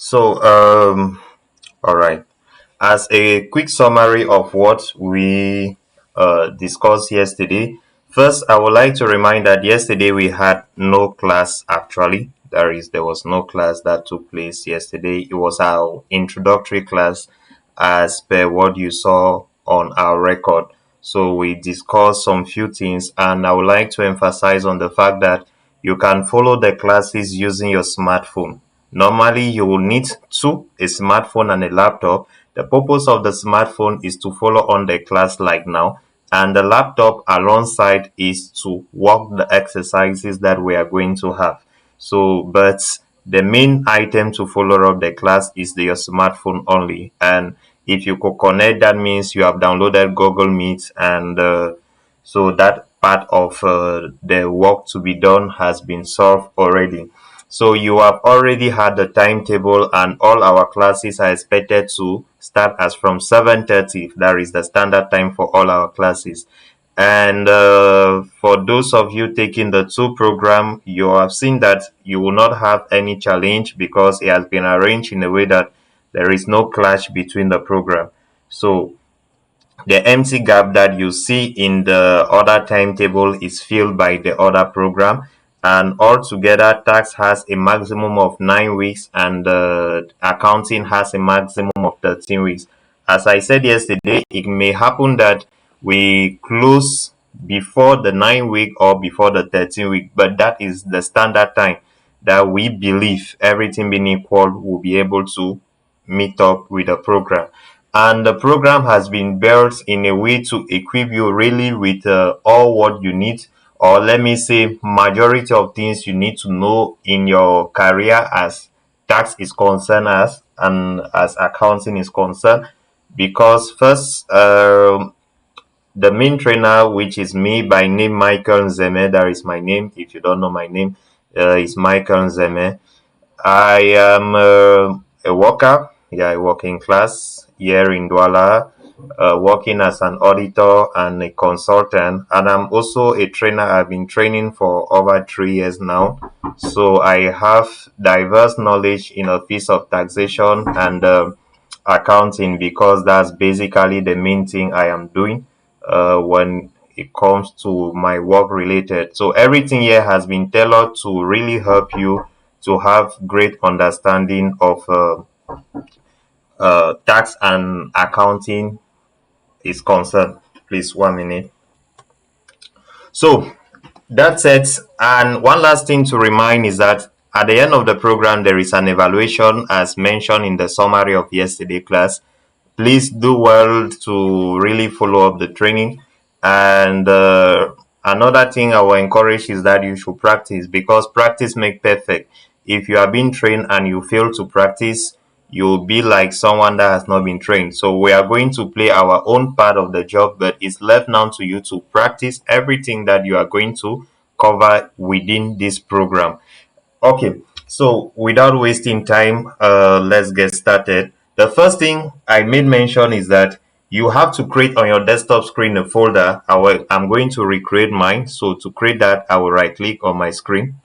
So, all right. As a quick summary of what we discussed yesterday, first, I would like to remind that yesterday we had no class actually. There was no class that took place yesterday. It was our introductory class as per what you saw on our record. So we discussed some few things, and I would like to emphasize on the fact that you can follow the classes using your smartphone. Normally, you will need a smartphone and a laptop. The purpose of the smartphone is to follow on the class like now, and the laptop alongside is to work the exercises that we are going to have. So, but the main item to follow up the class is your smartphone only. And if you could connect, that means you have downloaded Google Meet, and so that part of the work to be done has been solved already. So you have already had the timetable, and all our classes are expected to start as from 7:30. That is the standard time for all our classes. And for those of you taking the two program, you have seen that you will not have any challenge because it has been arranged in a way that there is no clash between the program. So the empty gap that you see in the other timetable is filled by the other program. And altogether, tax has a maximum of 9 weeks, and accounting has a maximum of 13 weeks. As I said yesterday, it may happen that we close before the 9 week or before the 13 week, but that is the standard time that we believe, everything being equal, will be able to meet up with the program. And the program has been built in a way to equip you really with all what you need, or let me say majority of things you need to know in your career as tax is concerned, as and as accounting is concerned. Because first, the main trainer, which is me by name Michael Zeme, that is my name. If you don't know my name, is Michael Zeme. I am a worker, yeah, a working class here in Douala, working as an auditor and a consultant. And I'm also a trainer. I've been training for over 3 years now. So I have diverse knowledge in a field of taxation and accounting, because that's basically the main thing I am doing when it comes to my work related. So everything here has been tailored to really help you to have great understanding of tax and accounting is concerned. Please, 1 minute. So that's it. And one last thing to remind is that at the end of the program, there is an evaluation as mentioned in the summary of yesterday class. Please do well to really follow up the training. And another thing I will encourage is that you should practice, because practice make perfect. If you are being trained and you fail to practice, you'll be like someone that has not been trained. So we are going to play our own part of the job, but it's left now to you to practice everything that you are going to cover within this program. Okay, so without wasting time, let's get started. The first thing I made mention is that you have to create on your desktop screen a folder. I'm going to recreate mine. So to create that, I will right click on my screen.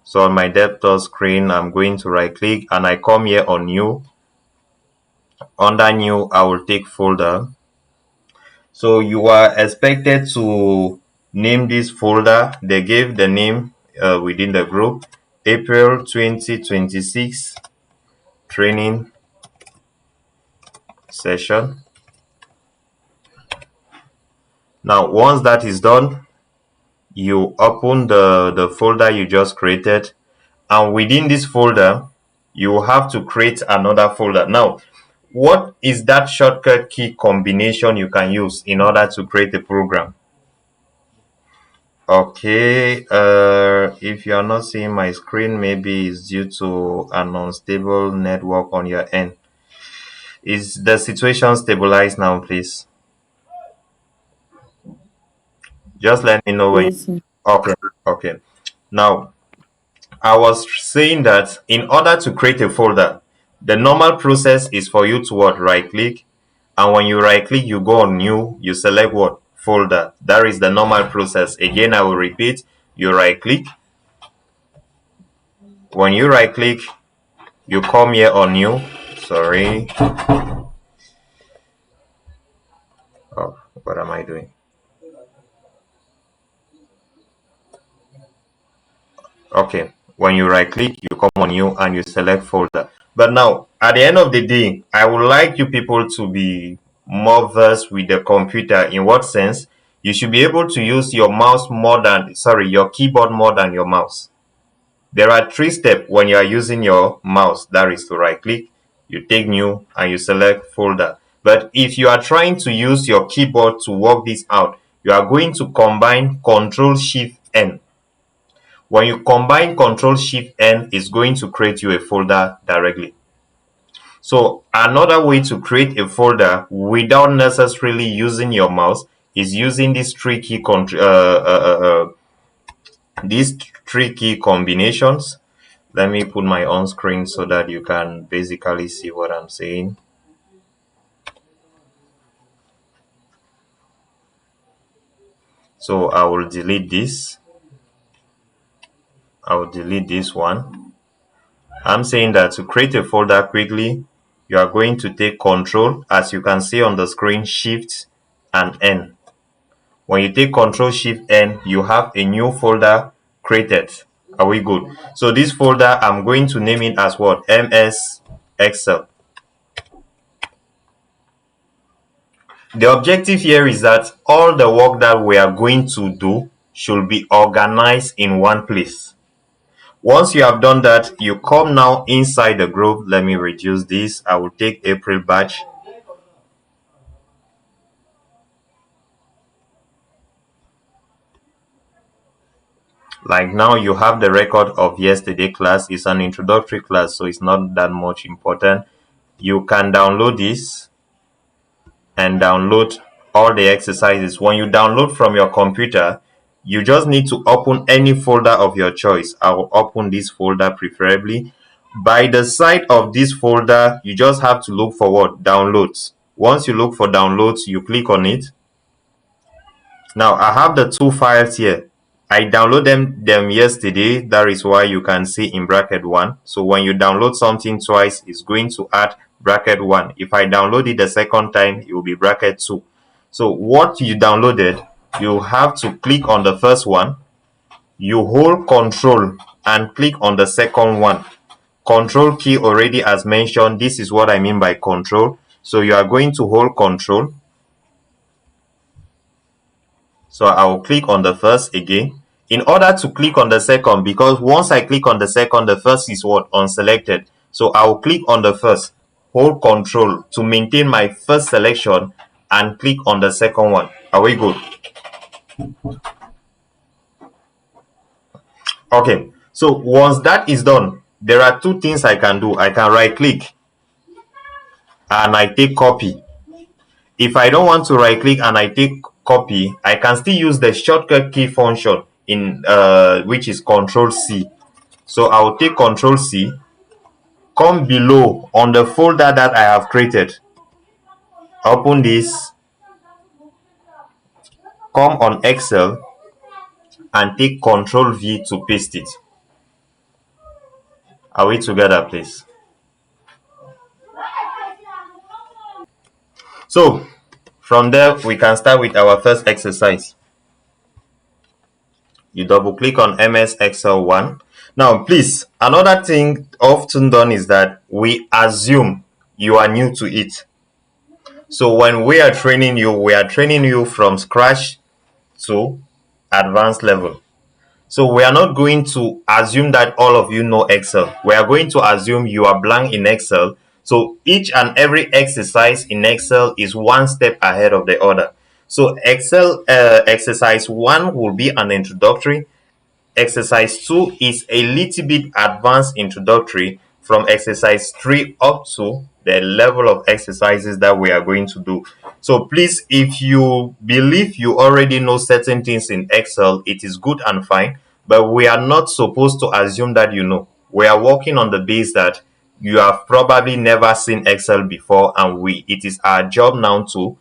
So on my desktop screen, I'm going to right click and I come here on new. Under new, I will take folder. So you are expected to name this folder. They gave the name within the group, April 2026 training session. Now, once that is done, you open the folder you just created, and within this folder, you have to create another folder. Now, what is that shortcut key combination you can use in order to create a program? Okay, if you are not seeing my screen, maybe it's due to an unstable network on your end. Is the situation stabilized now, please? Just let me know when. Yes, sir. Okay, okay. Now, I was saying that in order to create a folder, the normal process is for you to what? Right click, and when you right click, you go on new, you select what? Folder. That is the normal process. Again, I will repeat, you right click. When you right click, You come here on new. Sorry. Oh, what am I doing? Okay. When you right click, you come on new and you select folder. But now, at the end of the day, I would like you people to be more versed with the computer. In what sense? You should be able to use your mouse more than, sorry, your keyboard more than your mouse. There are three steps when you are using your mouse. That is to right click, you take new, and you select folder. But if you are trying to use your keyboard to work this out, you are going to combine Control Shift N. When you combine Control Shift N, it's going to create you a folder directly. So another way to create a folder without necessarily using your mouse is using these three key combinations. Let me put my on screen so that you can basically see what I'm saying. So I will delete this. I will delete this one. I'm saying that to create a folder quickly, you are going to take Control, as you can see on the screen, Shift and N. When you take Control Shift N, you have a new folder created. Are we good? So this folder, I'm going to name it as what? MS Excel. The objective here is that all the work that we are going to do should be organized in one place. Once you have done that, you come now inside the group. Let me reduce this. I will take April batch. Like now you have the record of yesterday class. It's an introductory class, so it's not that much important. You can download this and download all the exercises. When you download from your computer, you just need to open any folder of your choice. I will open this folder preferably. By the side of this folder, you just have to look for what? Downloads. Once you look for downloads, you click on it. Now I have the two files here. I downloaded them yesterday. That is why you can see in bracket 1. So when you download something twice, it's going to add bracket 1. If I download it the second time, it will be bracket 2. So what you downloaded, you have to click on the first one. You hold Control and click on the second one. Control key already as mentioned. This is what I mean by control. So you are going to hold Control. So I will click on the first again. In order to click on the second, because once I click on the second, the first is what? Unselected. So I will click on the first, hold Control to maintain my first selection, and click on the second one. Are we good? Okay. So once that is done, there are two things I can do. I can right click and I take copy. If I don't want to right click and I take copy, I can still use the shortcut key function in which is Control C. So I will take Control C, come below on the folder that I have created, open this, come on Excel and take Control V to paste it. Are we together, please? So from there, we can start with our first exercise. You double click on MS Excel 1. Now, please, another thing often done is that we assume you are new to it. So when we are training you from scratch to advanced level. So we are not going to assume that all of you know Excel. We are going to assume you are blank in Excel. So each and every exercise in Excel is one step ahead of the other. So Excel exercise 1 will be an introductory. Exercise 2 is a little bit advanced introductory from exercise 3 up to the level of exercises that we are going to do. So please, if you believe you already know certain things in Excel, it is good and fine, but we are not supposed to assume that you know. We are working on the base that you have probably never seen Excel before, and it is our job now to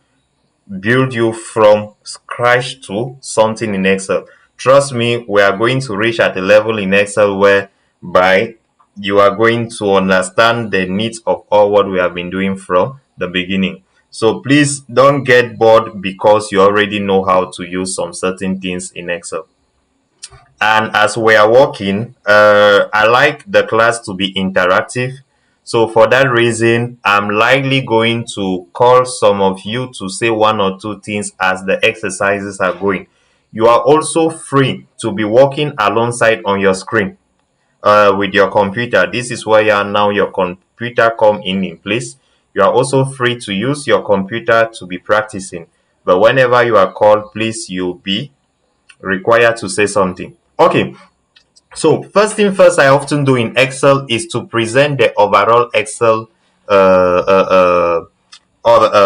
build you from scratch to something in Excel. Trust me, we are going to reach at a level in Excel whereby you are going to understand the needs of all what we have been doing from the beginning. So please don't get bored because you already know how to use some certain things in Excel. And as we are working, I like the class to be interactive. So for that reason, I'm likely going to call some of you to say one or two things as the exercises are going. You are also free to be working alongside on your screen with your computer. This is where now your computer come in place. You are also free to use your computer to be practicing. But whenever you are called, please you'll be required to say something. Okay, so first thing first I often do in Excel is to present the overall Excel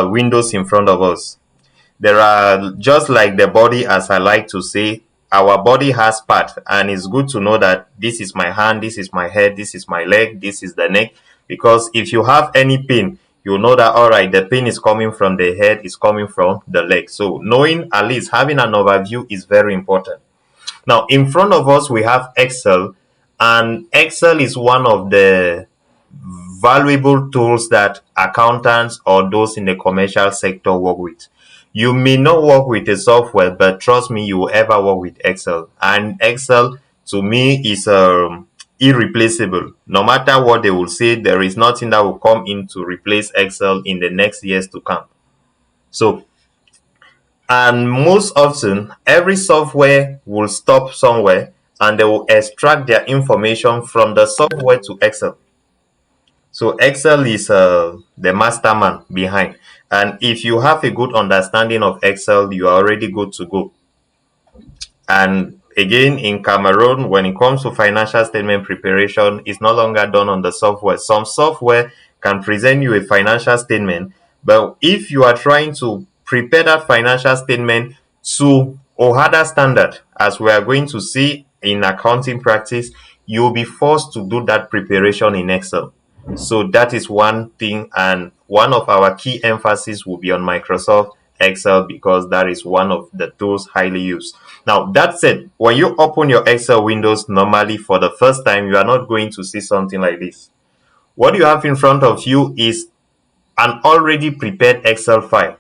windows in front of us. There are just like the body, as I like to say, our body has part, and it's good to know that this is my hand, this is my head, this is my leg, this is the neck. Because if you have any pain, you know that all right, the pain is coming from the head, is coming from the leg. So knowing, at least having an overview, is very important. Now, in front of us, we have Excel, and Excel is one of the valuable tools that accountants or those in the commercial sector work with. You may not work with a software, but trust me, you will ever work with Excel. And Excel, to me, is irreplaceable. No matter what they will say, there is nothing that will come in to replace Excel in the next years to come. So, and most often, every software will stop somewhere and they will extract their information from the software to Excel. So Excel is the mastermind behind. And if you have a good understanding of Excel, you are already good to go. And again, in Cameroon, when it comes to financial statement preparation, it's no longer done on the software. Some software can present you a financial statement, but if you are trying to prepare that financial statement to OHADA standard, as we are going to see in accounting practice, you'll be forced to do that preparation in Excel. So that is one thing, and one of our key emphasis will be on Microsoft Excel because that is one of the tools highly used. Now, that said, when you open your Excel windows normally for the first time, you are not going to see something like this. What you have in front of you is an already prepared Excel file.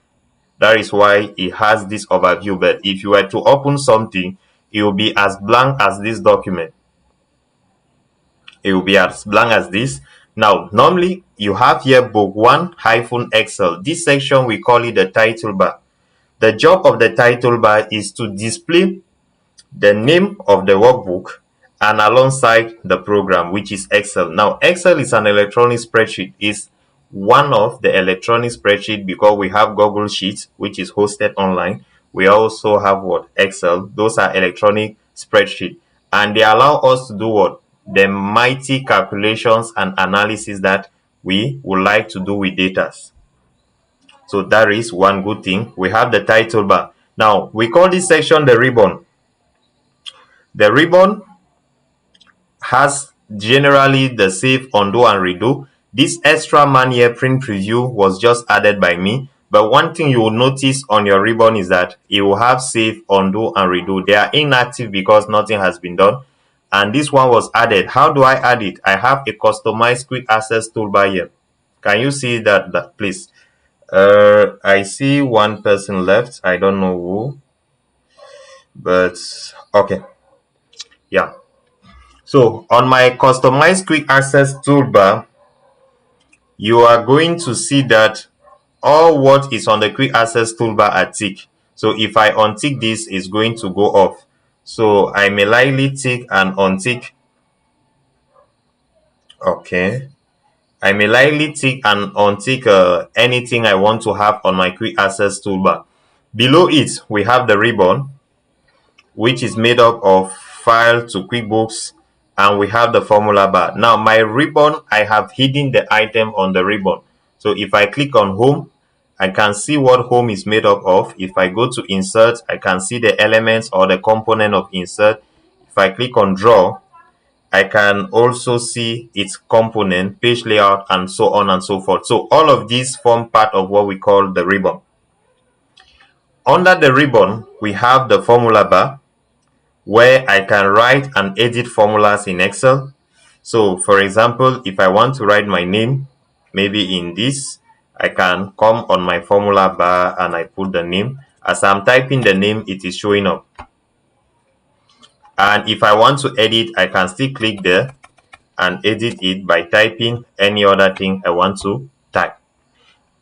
That is why it has this overview. But if you were to open something, it will be as blank as this document. It will be as blank as this. Now, normally you have here book 1 hyphen Excel. This section, we call it the title bar. The job of the title bar is to display the name of the workbook and alongside the program, which is Excel. Now, Excel is an electronic spreadsheet. Is one of the electronic spreadsheet because we have Google Sheets, which is hosted online. We also have what? Excel. Those are electronic spreadsheet, and they allow us to do what? The mighty calculations and analysis that we would like to do with data. So that is one good thing. We have the title bar. Now, we call this section the ribbon. The ribbon has generally the save, undo, and redo. This extra man here, print preview, was just added by me. But one thing you will notice on your ribbon is that it will have save, undo, and redo. They are inactive because nothing has been done. And this one was added. How do I add it? I have a customized quick access toolbar here. Can you see that please? I see one person left. I don't know who, but okay. Yeah. So on my customized quick access toolbar, you are going to see that all what is on the quick access toolbar are tick. So if I untick this, it's going to go off. So I may likely tick and untick. Okay. I may likely tick and untick anything I want to have on my quick access toolbar. Below it, we have the ribbon, which is made up of file to QuickBooks, and we have the formula bar. Now my ribbon, I have hidden the item on the ribbon. So if I click on home, I can see what home is made up of. If I go to insert, I can see the elements or the component of insert. If I click on draw, I can also see its component, page layout, and so on and so forth. So all of these form part of what we call the ribbon. Under the ribbon, we have the formula bar, where I can write and edit formulas in Excel. So for example, if I want to write my name, maybe in this, I can come on my formula bar and I put the name. As I'm typing the name, it is showing up. And if I want to edit, I can still click there and edit it by typing any other thing I want to type.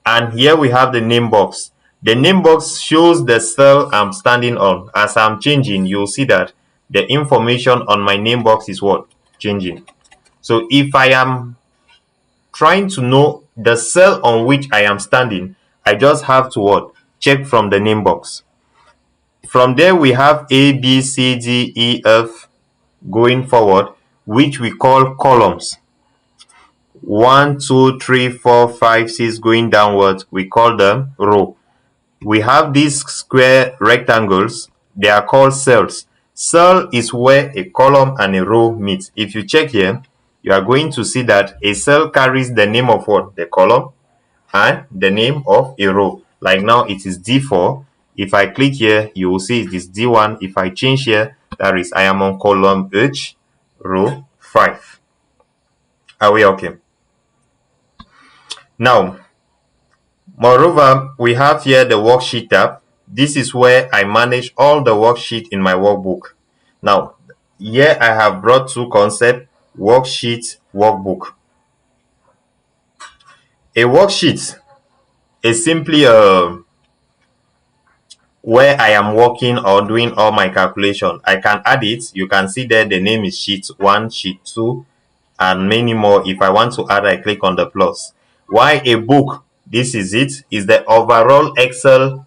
And here we have the name box. The name box shows the cell I'm standing on. As I'm changing, you'll see that the information on my name box is what? Changing. So if I am trying to know the cell on which I am standing, I just have to what? Check from the name box. From there, we have A, B, C, D, E, F going forward, which we call columns. 1, 2, 3, 4, 5, 6 going downwards, we call them row. We have these square rectangles, they are called cells. Cell is where a column and a row meet. If you check here, you are going to see that a cell carries the name of what? The column, and the name of a row. Like now it is D4. If I click here, you will see it is D1. If I change here, that is I am on column H, row 5. Are we okay? Now, moreover, we have here the worksheet tab. This is where I manage all the worksheet in my workbook. Now, here I have brought two concepts, worksheet, workbook. A worksheet is simply where I am working or doing all my calculation. I can add it. You can see there the name is sheet 1, sheet 2, and many more. If I want to add, I click on the plus. Why a book? This is it. Is the overall Excel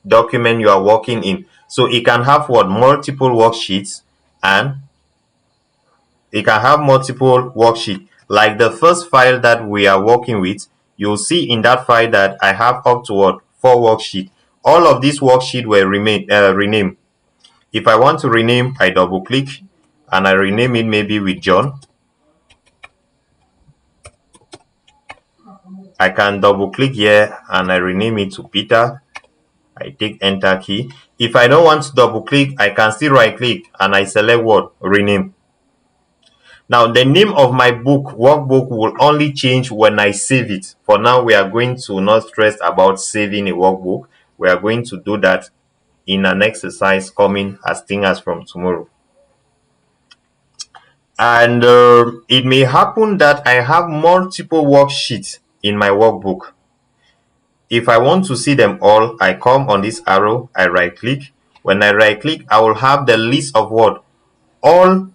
document you are working in. So it can have what? Multiple worksheets, and it can have multiple worksheets. Like the first file that we are working with, you'll see in that file that I have up to what? 4 worksheets. All of these worksheets were renamed. If I want to rename, I double click and I rename it maybe with John. I can double click here and I rename it to Peter. I take enter key. If I don't want to double click, I can still right click and I select what? Rename. Now the name of my book, workbook, will only change when I save it. For now, we are going to not stress about saving a workbook. We are going to do that in an exercise coming as soon as from tomorrow. And it may happen that I have multiple worksheets in my workbook. If I want to see them all, I come on this arrow, I right click. When I right click, I will have the list of what? All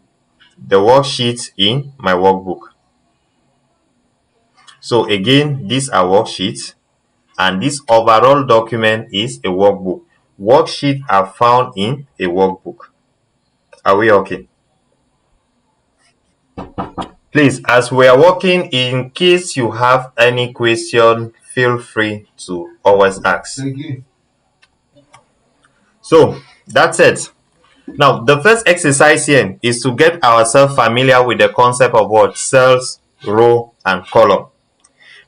the worksheets in my workbook. So again, these are worksheets, and this overall document is a workbook. Worksheets are found in a workbook. Are we okay? Please, as we are working, in case you have any question, feel free to always ask. Thank you. So that's it. Now, the first exercise here is to get ourselves familiar with the concept of what? Cells, row, and column.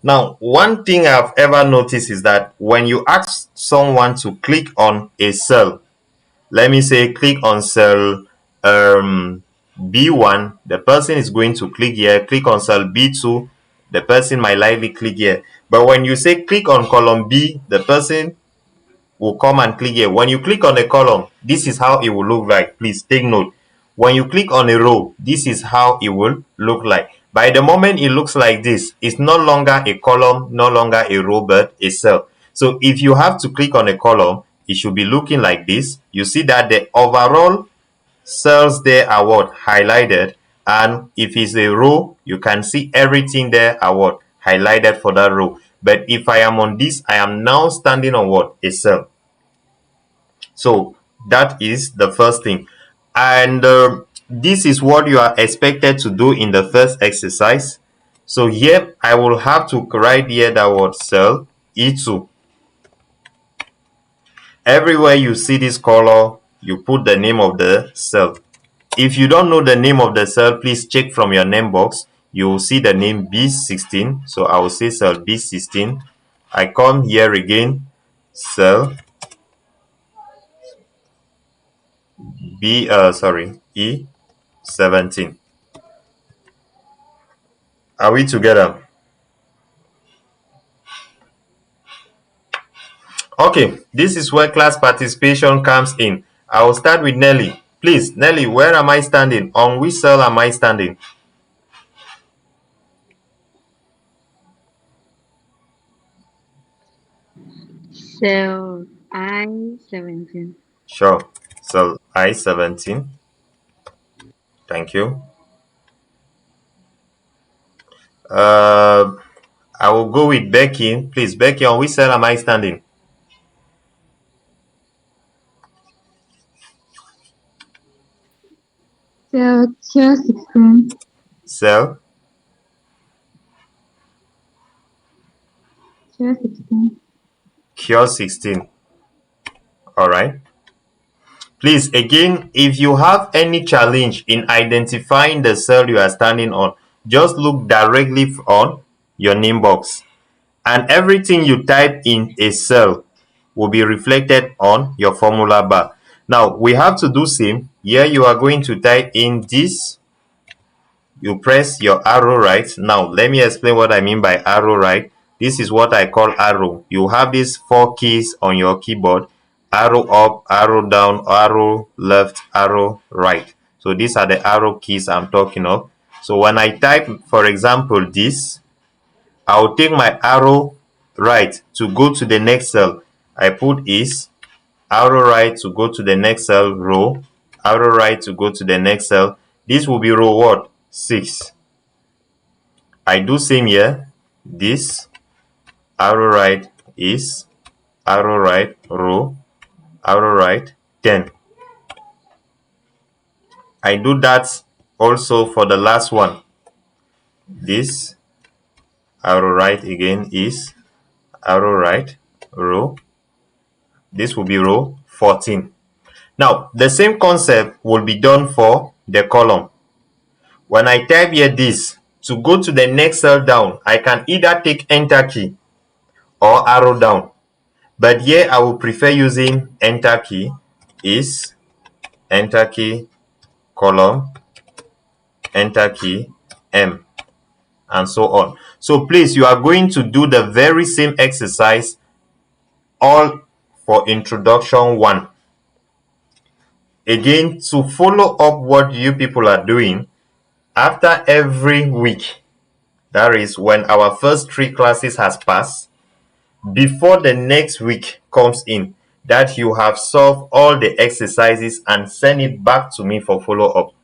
Now, one thing I've ever noticed is that when you ask someone to click on a cell, let me say click on cell B1, the person is going to click here. Click on cell B2, the person might likely click here. But when you say click on column B, the person will come and click here. When you click on a column, this is how it will look like. Please take note. When you click on a row, this is how it will look like. By the moment it looks like this, it's no longer a column, no longer a row, but a cell. So if you have to click on a column, it should be looking like this. You see that the overall cells there are what? Highlighted. And if it's a row, you can see everything there are what? Highlighted for that row. But if I am on this, I am now standing on what? A cell. So that is the first thing. And this is what you are expected to do in the first exercise. So here I will have to write here that word cell E2. Everywhere you see this color, you put the name of the cell. If you don't know the name of the cell, please check from your name box. You will see the name B16. So I will say cell B16. I come here again, cell E17. Are we together? Okay, this is where class participation comes in. I will start with Nelly. Please, Nelly, where am I standing? On which cell am I standing? So I-17. Sure. Cell I-17. Thank you. Uh, I will go with Becky. Please, Becky, on which cell am I standing? So tier 16. Cell Tier 16. Cure 16. All right. Please, again, if you have any challenge in identifying the cell you are standing on, just look directly on your name box, and everything you type in a cell will be reflected on your formula bar. Now, we have to do same. Here you are going to type in this. You press your arrow right. Now, let me explain what I mean by arrow right. This is what I call arrow. You have these four keys on your keyboard: arrow up, arrow down, arrow left, arrow right. So these are the arrow keys I'm talking of. So when I type, for example, this, I'll take my arrow right to go to the next cell. I put is, arrow right to go to the next cell, row, arrow right to go to the next cell. This will be row what? 6. I do same here. This, arrow right is, arrow right, row, arrow right, 10. I do that also for the last one. This, arrow right again is, arrow right, row. This will be row 14. Now, the same concept will be done for the column. When I type here this, to go to the next cell down, I can either take enter key or arrow down. But here I will prefer using enter key, is, enter key, column, enter key, M, and so on. So please, you are going to do the very same exercise all for introduction 1. Again, to follow up what you people are doing, after every week, that is when our first 3 classes has passed, before the next week comes in, that you have solved all the exercises and send it back to me for follow up.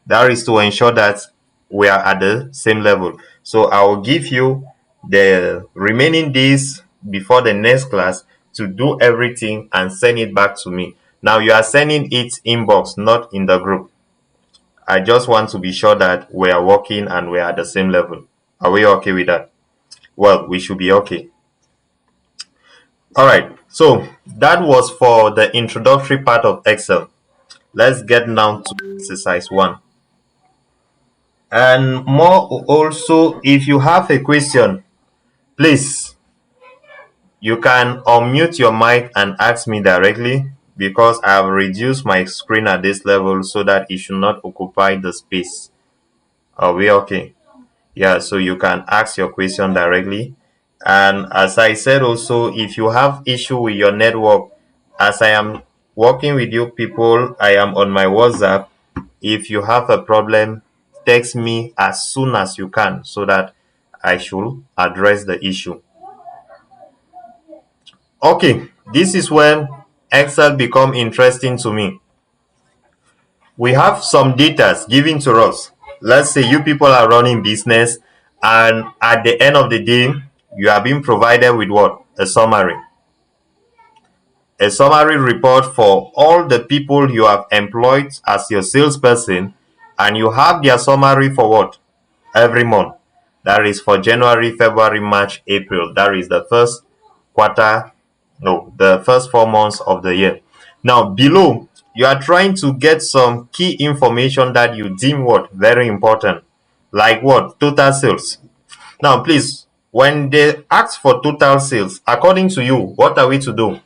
That is to ensure that we are at the same level. So I will give you the remaining days before the next class to do everything and send it back to me. Now you are sending it inbox, not in the group. I just want to be sure that we are working and we are at the same level. Are we okay with that? Well, we should be okay. All right. So that was for the introductory part of Excel. Let's get now to exercise 1. And more also, if you have a question, please, you can unmute your mic and ask me directly, because I have reduced my screen at this level so that it should not occupy the space. Are we okay? Yeah, so you can ask your question directly. And as I said also, if you have issue with your network, as I am working with you people, I am on my WhatsApp. If you have a problem, text me as soon as you can so that I should address the issue. Okay, this is when Excel become interesting to me. We have some data given to us. Let's say you people are running business, and at the end of the day, you are being provided with what? A summary. A summary report for all the people you have employed as your salesperson, and you have their summary for what? Every month. That is for January, February, March, April. That is the first quarter, no, the first 4 months of the year. Now, below, you are trying to get some key information that you deem what? Very important. Like what? Total sales. Now, please, when they ask for total sales, according to you, what are we to do?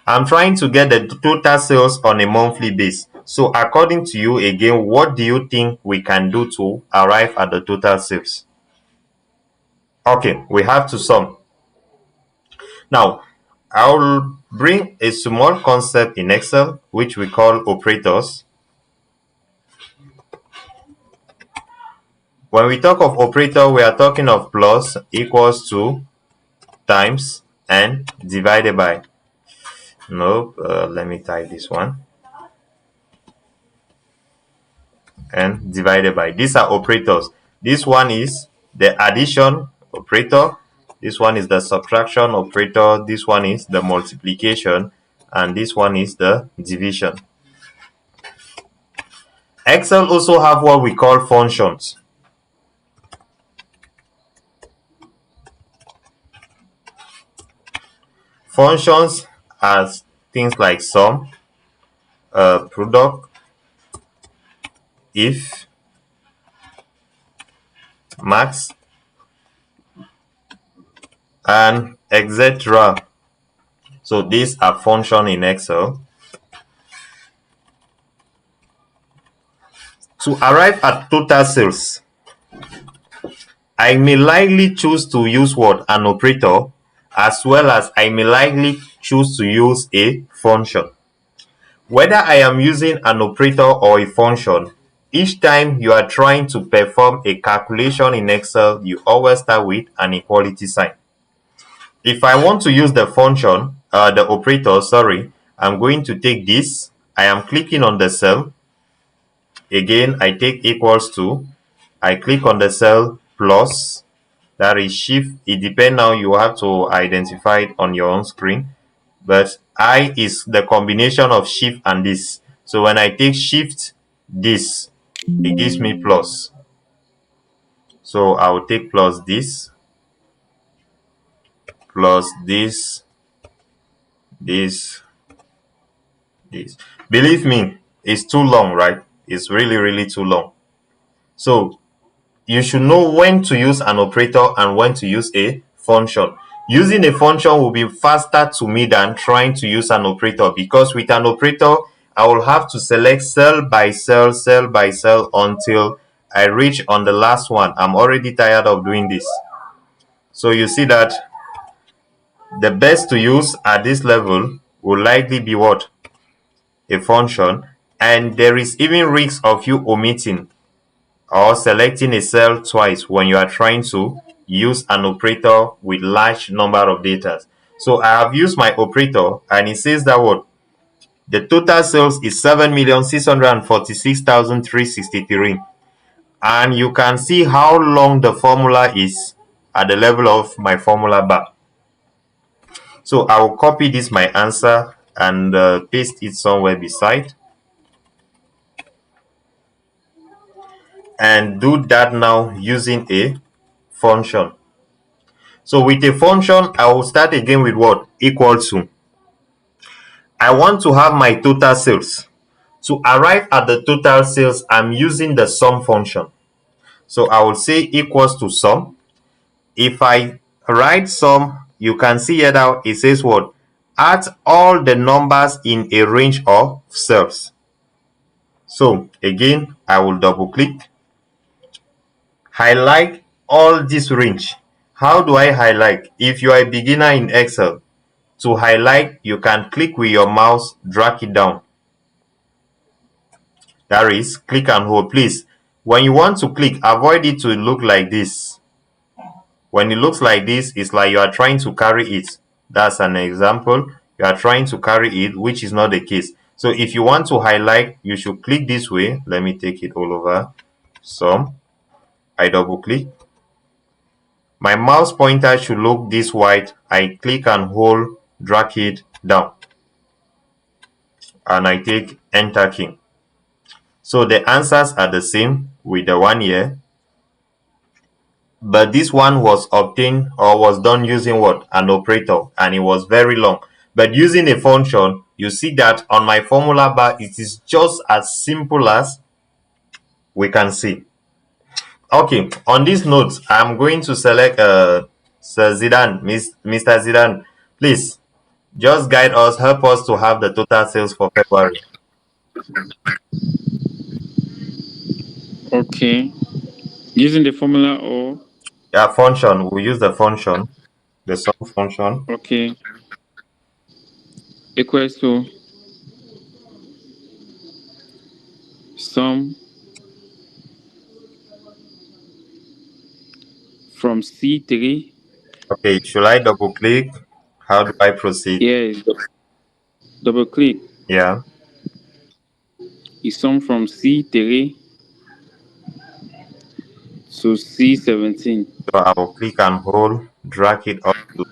I'm trying to get the total sales on a monthly base. So according to you again, what do you think we can do to arrive at the total sales? Okay, we have to sum. Now, I'll bring a small concept in Excel which we call operators. When we talk of operator, we are talking of plus, equals to, times, and divided by. Nope, let me type this one. And divided by. These are operators. This one is the addition operator. This one is the subtraction operator. This one is the multiplication. And this one is the division. Excel also have what we call functions. Functions as things like sum, product, if, max, and etc. So these are functions in Excel. To arrive at total sales, I may likely choose to use what? An operator, as well as I may likely choose to use a function. Whether I am using an operator or a function, each time you are trying to perform a calculation in Excel, you always start with an equality sign. If I want to use the function, the operator, sorry, I'm going to take this. I am clicking on the cell. Again, I take equals to. I click on the cell plus. That is shift. It depends now. You have to identify it on your own screen. But I is the combination of shift and this. So when I take shift, this, it gives me plus. So I will take plus this, this, this. Believe me, it's too long, right? It's really, really too long. So you should know when to use an operator and when to use a function. Using a function will be faster to me than trying to use an operator, because with an operator, I will have to select cell by cell until I reach on the last one. I'm already tired of doing this. So you see that the best to use at this level will likely be what? A function. And there is even risk of you omitting or selecting a cell twice when you are trying to use an operator with large number of data. So I have used my operator and it says that what? The total sales is 7,646,363. And you can see how long the formula is at the level of my formula bar. So I will copy this my answer and paste it somewhere beside. And do that now using a function. So with a function, I will start again with what? Equal to. I want to have my total sales. To arrive at the total sales, I'm using the sum function. So I will say equals to sum. If I write sum, you can see here now it says what? Add all the numbers in a range of cells. So again, I will double click. Highlight all this range. How do I highlight? If you are a beginner in Excel, to highlight, you can click with your mouse, drag it down. That is, click and hold. Please, when you want to click, avoid it to look like this. When it looks like this, it's like you are trying to carry it. That's an example. You are trying to carry it, which is not the case. So if you want to highlight, you should click this way. Let me take it all over. Some. I double click. My mouse pointer should look this wide. I click and hold, drag it down. And I take enter key. So the answers are the same with the one here, but this one was obtained or was done using what? An operator, and it was very long. But using a function, you see that on my formula bar, it is just as simple as we can see. Okay, on this note, I'm going to select Sir Zidane, Mr. Zidane. Please, just guide us, help us to have the total sales for February. Okay. Using the formula or Yeah, function. We use the function, the sum function. okay equals to sum from C3. Okay, should I double click? How do I proceed? Yes, double click Yeah, is sum from C3 to C17. so I will click and hold, drag it up to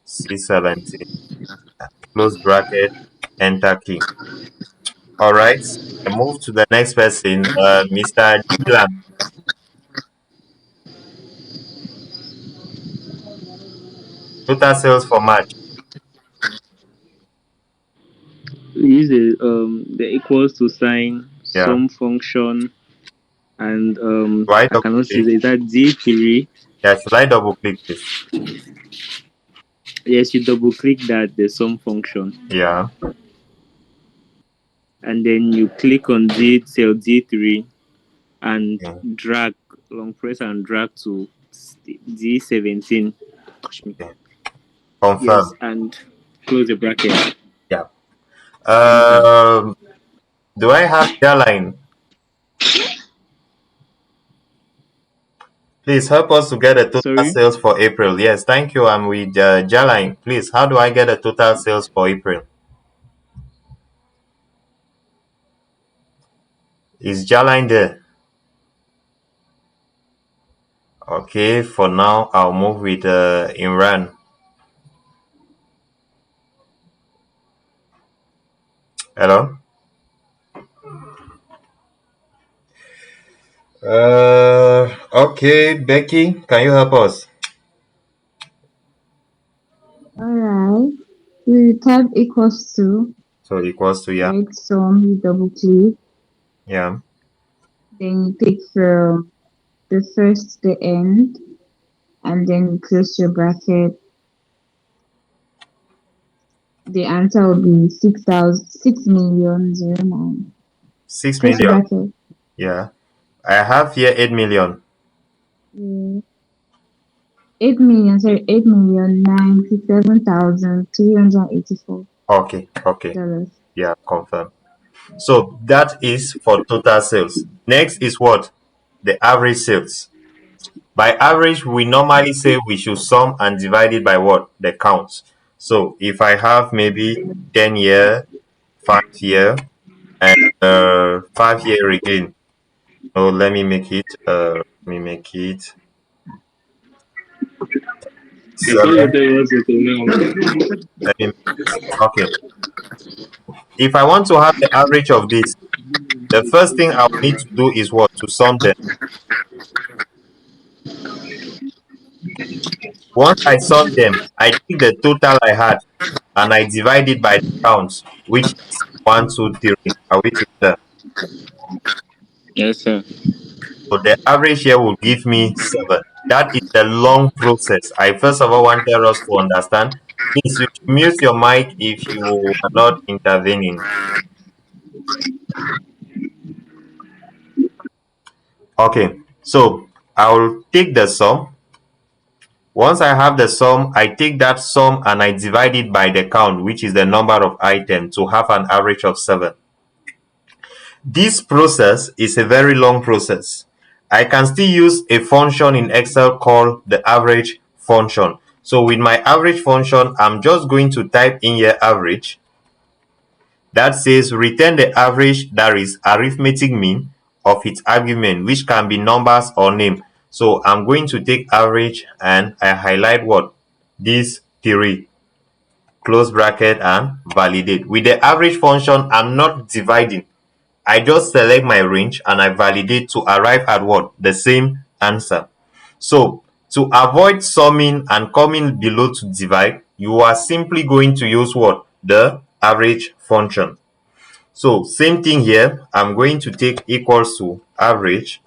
C17, close bracket, enter key. All right, I move to the next person, Mr. Dylan. Total sales for March. Use the equals to sign, Yeah, sum function, and do I I double cannot see click? that D3. Yeah, should I double click this? Yes, you double click that the sum function, Yeah, and then you click on D cell D3 and okay, drag long press and drag to D17. okay. Yes, Confirm. and close the bracket. Yeah. Enter. Do I have Jaline? Please help us to get a total Sorry. sales for April. Yes, thank you. I'm with Jaline. Please, how do I get a total sales for April? Is Jaline there? Okay, for now, I'll move with Imran. Hello? Okay, Becky, can you help us? Alright. We type equals to, So equals to, yeah, right? Sum, you double click. yeah, Then you pick from the first to the end. And then you close your bracket. The answer will be 6,000, 6,000,009. 6 Close your million. bracket. Yeah, I have here 8 million. Yeah. 8,000,000, sorry, 8,097,384 Okay, okay, dollars. yeah, confirm. So that is for total sales. Next is what? The average sales. By average, we normally say we should sum and divide it by what? The count. So if I have maybe 10 year, 5 year, and 5 year again. Oh, let me make it I thought you 7. was it. Let me okay. If I want to have the average of this, the first thing I will need to do is what? To sum them. Once I sum them, I take the total I had and I divide it by the counts, which is 1, 2, 3. Are we together? Yes, sir. So the average here will give me 7. That is the long process. I first of all wanted us to understand. Please, you should mute your mic if you are not intervening. Okay, so I will take the sum. Once I have the sum, I take that sum and I divide it by the count, which is the number of items, to have an average of 7. This process is a very long process. I can still use a function in Excel called the average function. So with my average function, I'm just going to type in here average. That says return the average, that is arithmetic mean of its argument, which can be numbers or name. So I'm going to take average and I highlight what? These 3, close bracket and validate. With the average function, I'm not dividing. I just select my range and I validate to arrive at what? The same answer. So to avoid summing and coming below to divide, you are simply going to use what? The average function. So same thing here. I'm going to take equals to average,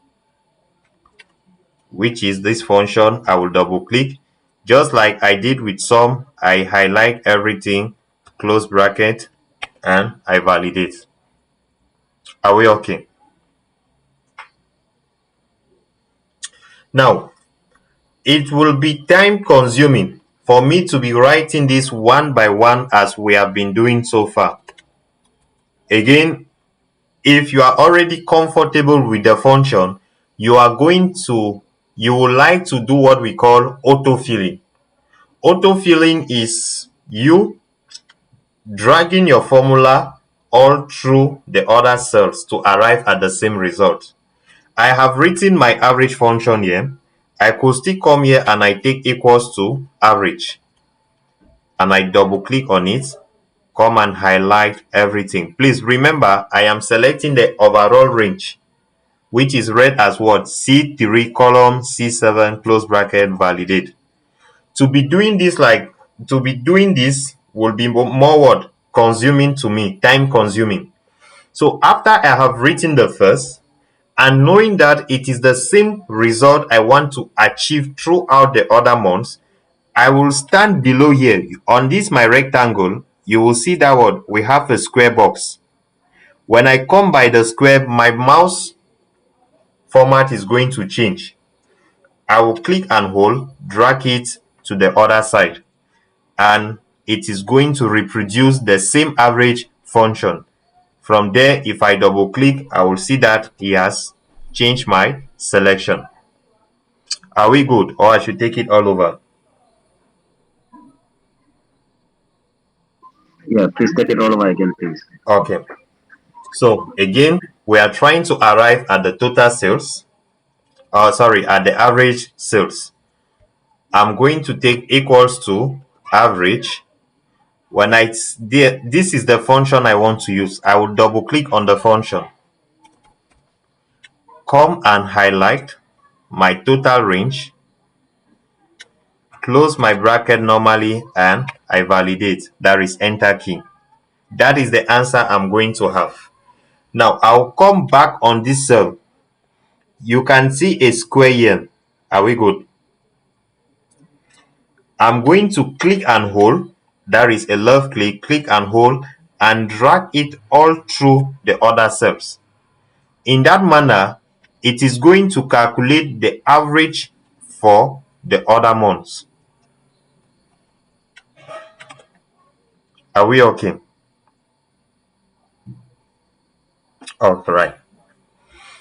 which is this function. I will double click. Just like I did with sum, I highlight everything, close bracket, and I validate. Are we okay? Now, it will be time consuming for me to be writing this one by one as we have been doing so far. Again, if you are already comfortable with the function, you would like to do what we call autofilling. Autofilling is you dragging your formula all through the other cells to arrive at the same result. I have written my average function here. I could still come here and I take equals to average and I double click on it, come and highlight everything. Please remember, I am selecting the overall range, which is read as what? C3 column C7 close bracket validate. To be doing this will be more what? Consuming to me, time consuming. So after I have written the first, and knowing that it is the same result I want to achieve throughout the other months, I will stand below here. On this my rectangle, you will see that what? We have a square box. When I come by the square, my mouse format is going to change. I will click and hold, drag it to the other side, and it is going to reproduce the same average function. From there, if I double click, I will see that he has changed my selection. Are we good, or I should take it all over? Yeah, please take it all over again, please. Okay. So again, we are trying to arrive at the total sales. Sorry, at the average sales. I'm going to take equals to average. This is the function I want to use. I will double click on the function. Come and highlight my total range. Close my bracket normally and I validate. That is enter key. That is the answer I'm going to have. Now I'll come back on this cell. You can see a square here. Are we good? I'm going to click and hold. That is a left click, click and hold, and drag it all through the other cells. In that manner, it is going to calculate the average for the other months. Are we okay? All right.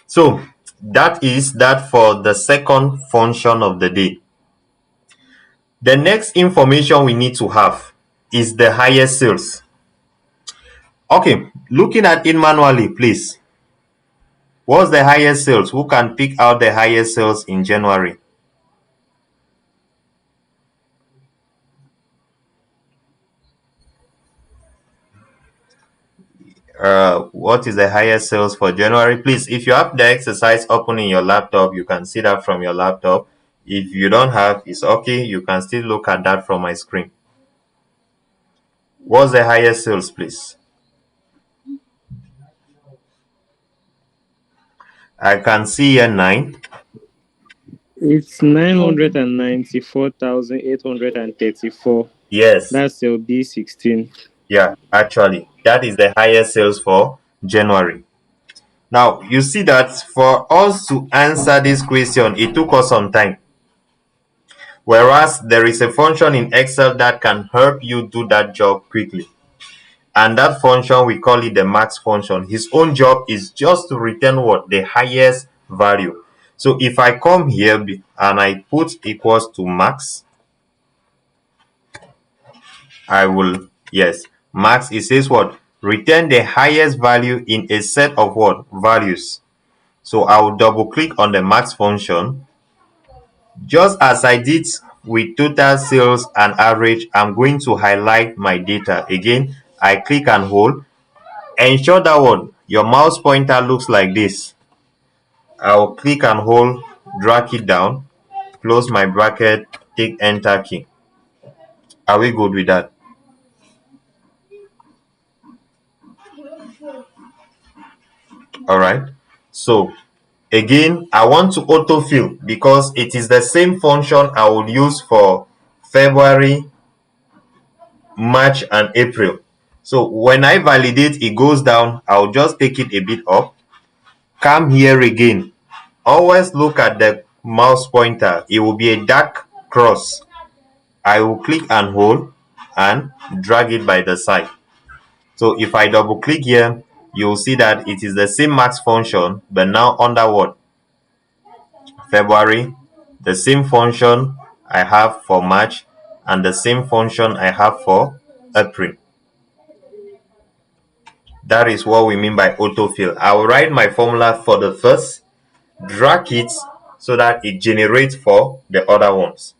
So that is that for the second function of the day. The next information we need to have is the highest sales. Okay, looking at it manually, please. What's the highest sales? Who can pick out the highest sales in January? What is the highest sales for January? Please, if you have the exercise open in your laptop, you can see that from your laptop. If you don't have, it's okay. You can still look at that from my screen. What's the highest sales, please? I can see here 9. It's 994,834. Yes. That's cell B16. Yeah, actually, that is the highest sales for January. Now, you see that for us to answer this question, it took us some time. Whereas there is a function in Excel that can help you do that job quickly. And that function, we call it the max function. His own job is just to return what? The highest value. So if I come here and I put equals to max, I will, yes, max, it says what? Return the highest value in a set of what? Values. So I will double click on the max function. Just as I did with total sales and average, I'm going to highlight my data. Again, I click and hold. Ensure that what? Your mouse pointer looks like this. I'll click and hold, drag it down, close my bracket, take enter key. Are we good with that? All right. So again, I want to autofill because it is the same function I will use for February, March, and April. So when I validate, it goes down. I'll just take it a bit up. Come here again. Always look at the mouse pointer. It will be a dark cross. I will click and hold and drag it by the side. So if I double click here, you'll see that it is the same max function, but now under what? February. The same function I have for March and the same function I have for April. That is what we mean by autofill. I will write my formula for the first, drag it so that it generates for the other ones.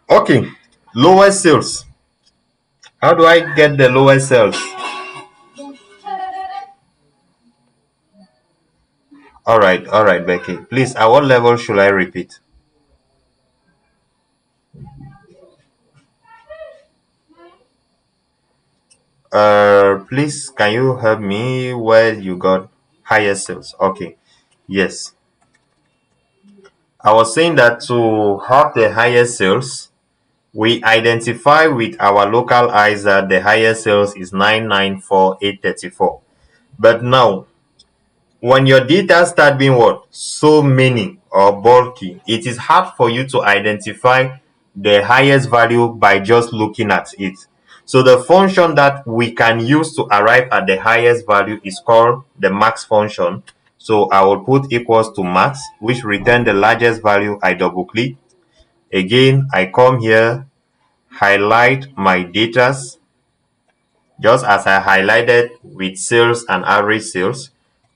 Okay, lower sales. How do I get the lower sales? All right, Becky. Please, at what level should I repeat? Please, can you help me where you got higher sales? Okay, yes. I was saying that to have the highest sales, we identify with our local eyes that the highest sales is 994,834. But now, when your data start being what? So many or bulky, it is hard for you to identify the highest value by just looking at it. So the function that we can use to arrive at the highest value is called the max function. So I will put equals to max, which return the largest value. I double click. Again, I come here, highlight my datas, just as I highlighted with sales and average sales,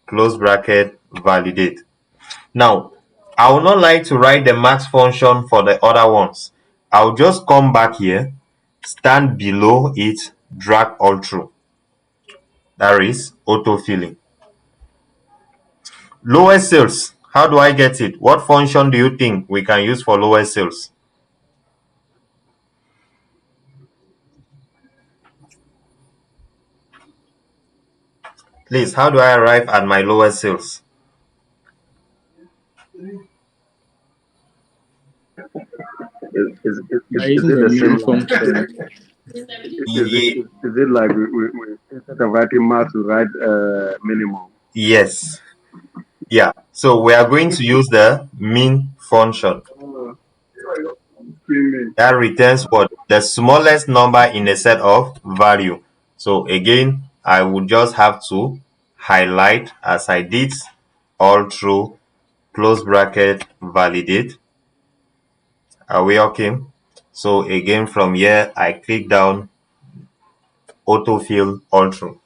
close bracket, validate. Now, I would not like to write the max function for the other ones. I'll just come back here, stand below it, drag all through. That is auto-filling. Lower sales. How do I get it? What function do you think we can use for lower sales? Please, how do I arrive at my lower sales? By Is using it the the same main like function. Ye- is it like we instead of writing max we write minimum? yes. Yeah. So we are going to use the min function. Oh, That returns what? The smallest number in a set of value. So again, I would just have to highlight as I did all through, close bracket, validate. Are we okay? So again, from here, I click down, autofill all through.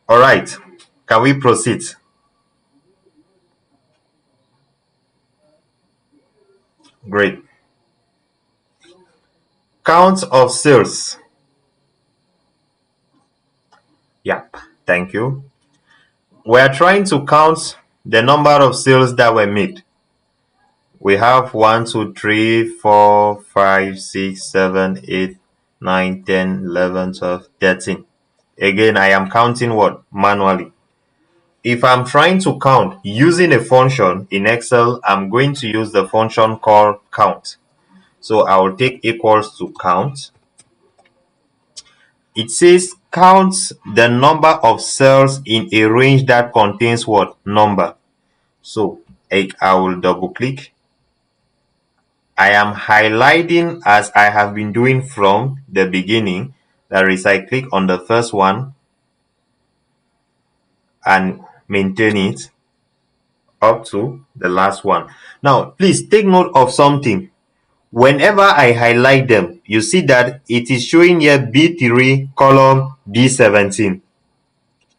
All right. Can we proceed? Great. Count of sales. Yep. Thank you. We are trying to count the number of sales that were made. We have 1, 2, 3, 4, 5, 6, 7, 8, 9, 10, 11, 12, 13. Again, I am counting what? Manually. If I'm trying to count using a function in Excel, I'm going to use the function called count. So I will take equals to count. It says count the number of cells in a range that contains what? Number. So I will double click. I am highlighting as I have been doing from the beginning. That is, I click on the first one and maintain it up to the last one. Now, please take note of something. Whenever I highlight them, you see that it is showing here B3 column B17.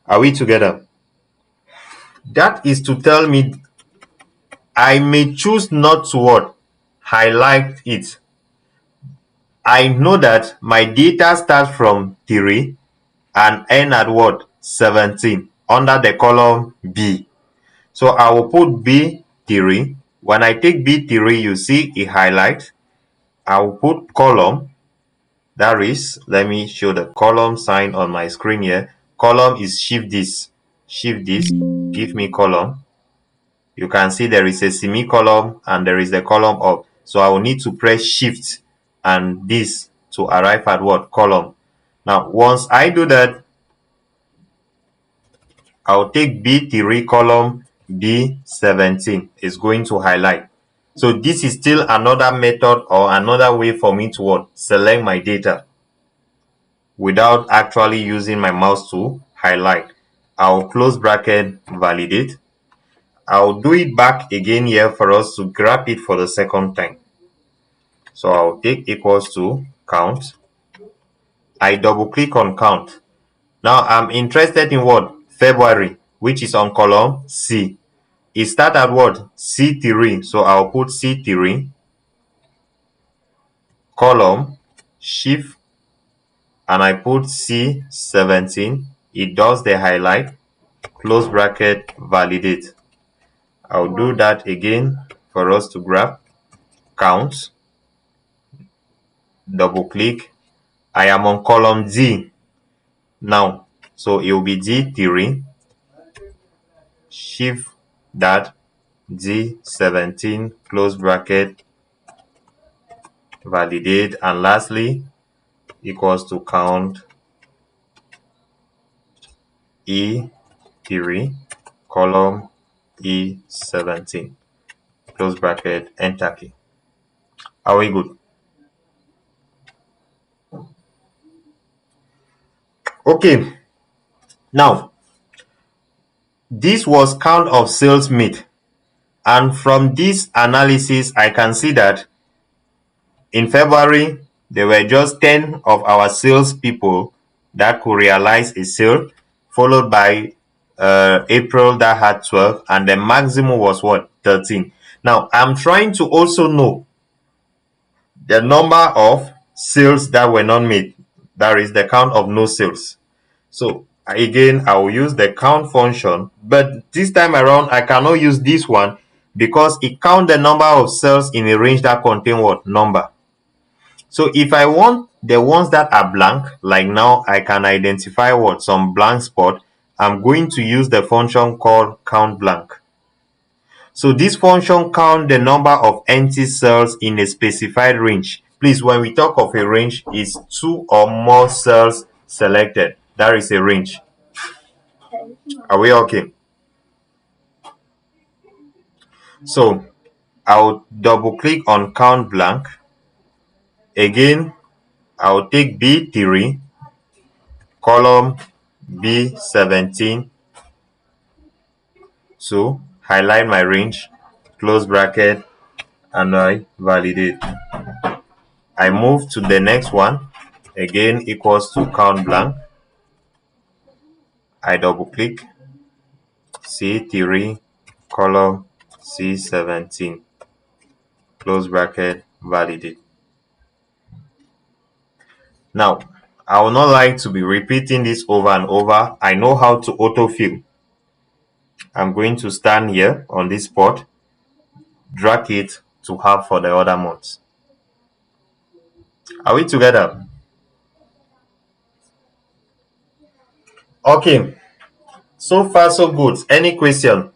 Are we together? That is to tell me I may choose not to what? Highlight it. I know that my data starts from 3 and end at what? 17 under the column B. So I will put B3. When I take B3, you see it highlights. I will put column. That is, let me show the column sign on my screen here. Column is shift this. Shift this, give me column. You can see there is a semicolon and there is the column up. So I will need to press shift and this to arrive at what? Column. Now, once I do that, I'll take B3 column B17. It's going to highlight. So this is still another method or another way for me to what? Select my data without actually using my mouse to highlight. I'll close bracket, validate. I'll do it back again here for us to grab it for the second time. So I'll take equals to count. I double click on count. Now I'm interested in what? February, which is on column C. It start at what? C3. So I'll put C3, column, shift, and I put C17. It does the highlight, close bracket, validate. I'll do that again for us to grab count, double click. I am on column D now, so it will be D3, shift that, D17, close bracket, validate, and lastly equals to count E3, column E17, close bracket, enter key. Are we good? Okay, now this was count of sales made, and from this analysis I can see that in February there were just 10 of our sales people that could realize a sale, followed by April that had 12, and the maximum was what? 13. Now I'm trying to also know the number of sales that were not made, that is the count of no sales. So again, I will use the count function, but this time around I cannot use this one because it counts the number of cells in a range that contain what? Number. So if I want the ones that are blank, like now I can identify what? Some blank spot. I'm going to use the function called count blank. So this function count the number of empty cells in a specified range. Please, when we talk of a range, it's two or more cells selected. That is a range. Are we okay? So I'll double click on count blank. Again, I'll take B3, column B17 to highlight my range, close bracket, and I validate. I move to the next one. Again, equals to count blank. I double click C3, column C17, close bracket, validate. Now, I would not like to be repeating this over and over. I know how to autofill. I'm going to stand here on this spot, drag it to have for the other months. Are we together? Okay, so far so good. Any question?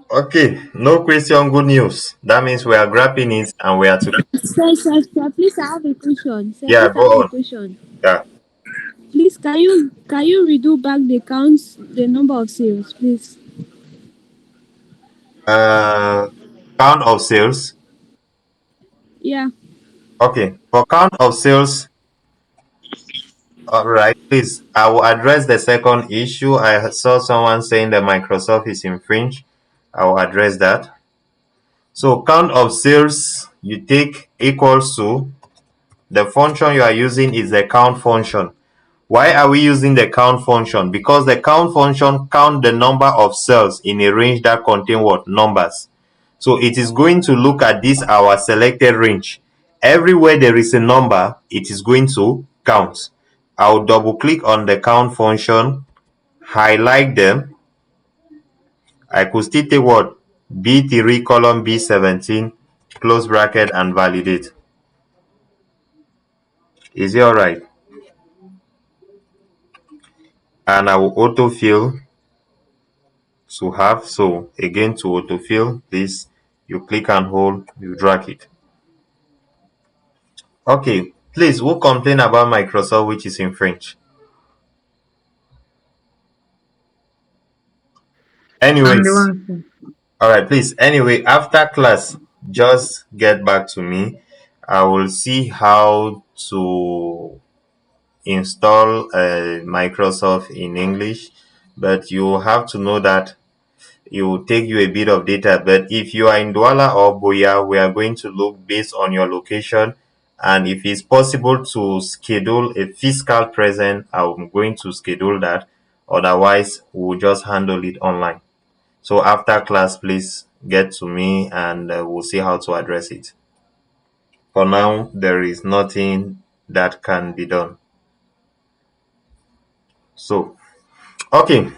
Okay, no question, good news. That means we are grabbing it and we are together. Sir, please, I have a question. Sir, Yeah, please, I have go a on. question. Yeah. Please, can you redo back the counts, the number of sales, please? Uh, count of sales. Yeah. Okay, for count of sales, all right, please. I will address the second issue. I saw someone saying that Microsoft is infringed. I will address that. So count of sales, you take equals to the function you are using is the count function. Why are we using the count function? Because the count function count the number of cells in a range that contain what? Numbers. So it is going to look at this our selected range. Everywhere there is a number, it is going to count. I'll double click on the count function, highlight them. I could still take what? B3 column B17, close bracket and validate. Is it alright? and I will autofill to have. So again, to autofill this, you click and hold, you drag it. Okay, please, who complain about Microsoft which is in French? I'm the Anyways, one. Sir. all right, please. Anyway, after class, just get back to me. I will see how to install Microsoft in English, but you have to know that it will take you a bit of data. But if you are in Douala or Boya, we are going to look based on your location. And if it's possible to schedule a physical present, I'm going to schedule that. Otherwise, we'll just handle it online. So after class, please get to me and we'll see how to address it. For now, there is nothing that can be done. So, okay,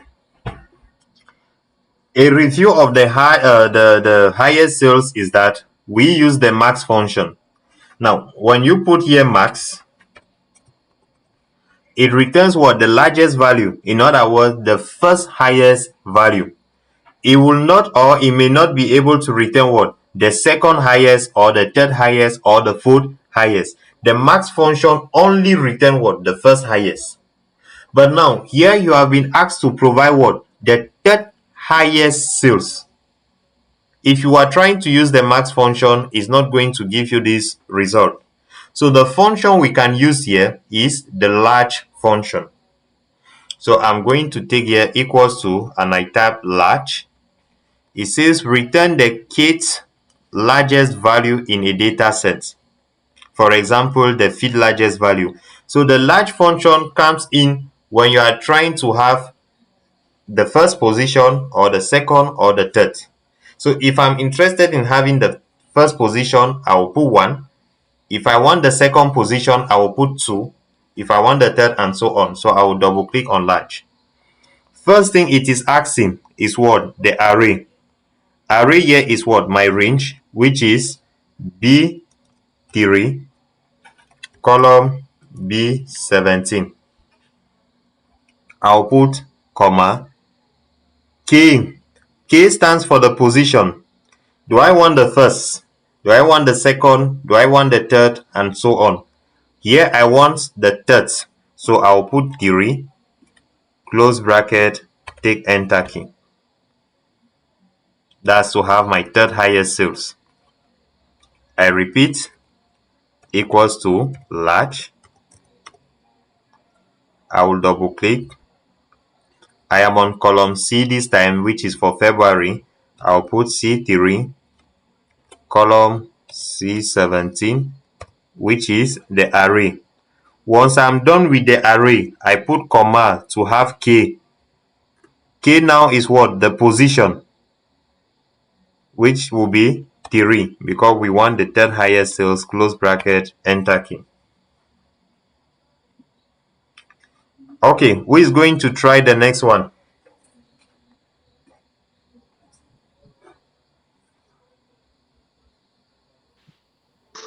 a review of the highest sales is that we use the max function. Now, when you put here max, it returns what? The largest value. In other words, the first highest value. It will not, or it may not be able to return what? The second highest or the third highest or the fourth highest. The max function only return what? The first highest. But now here you have been asked to provide what? The third highest sales. If you are trying to use the max function, it's not going to give you this result. So the function we can use here is the large function. So I'm going to take here equals to, and I type large. It says return the kth largest value in a data set. For example, the feed largest value. So the large function comes in when you are trying to have the first position or the second or the third. So if I'm interested in having the first position, I will put 1. If I want the second position, I will put 2. If I want the third, and so on. So I will double click on large. First thing it is asking is what? The array. Array here is what? My range, which is B3 column B17. I'll put comma K. K stands for the position. Do I want the first? Do I want the second? Do I want the third? And so on. Here I want the third. So I'll put 3, close bracket, take enter key. That's to have my third highest sales. I repeat, equals to large. I will double click. I am on column C this time, which is for February. I'll put C3, column C17, which is the array. Once I'm done with the array, I put comma to have K. K now is what? The position, which will be 3, because we want the third highest sales, close bracket, enter key. Okay, who is going to try the next one?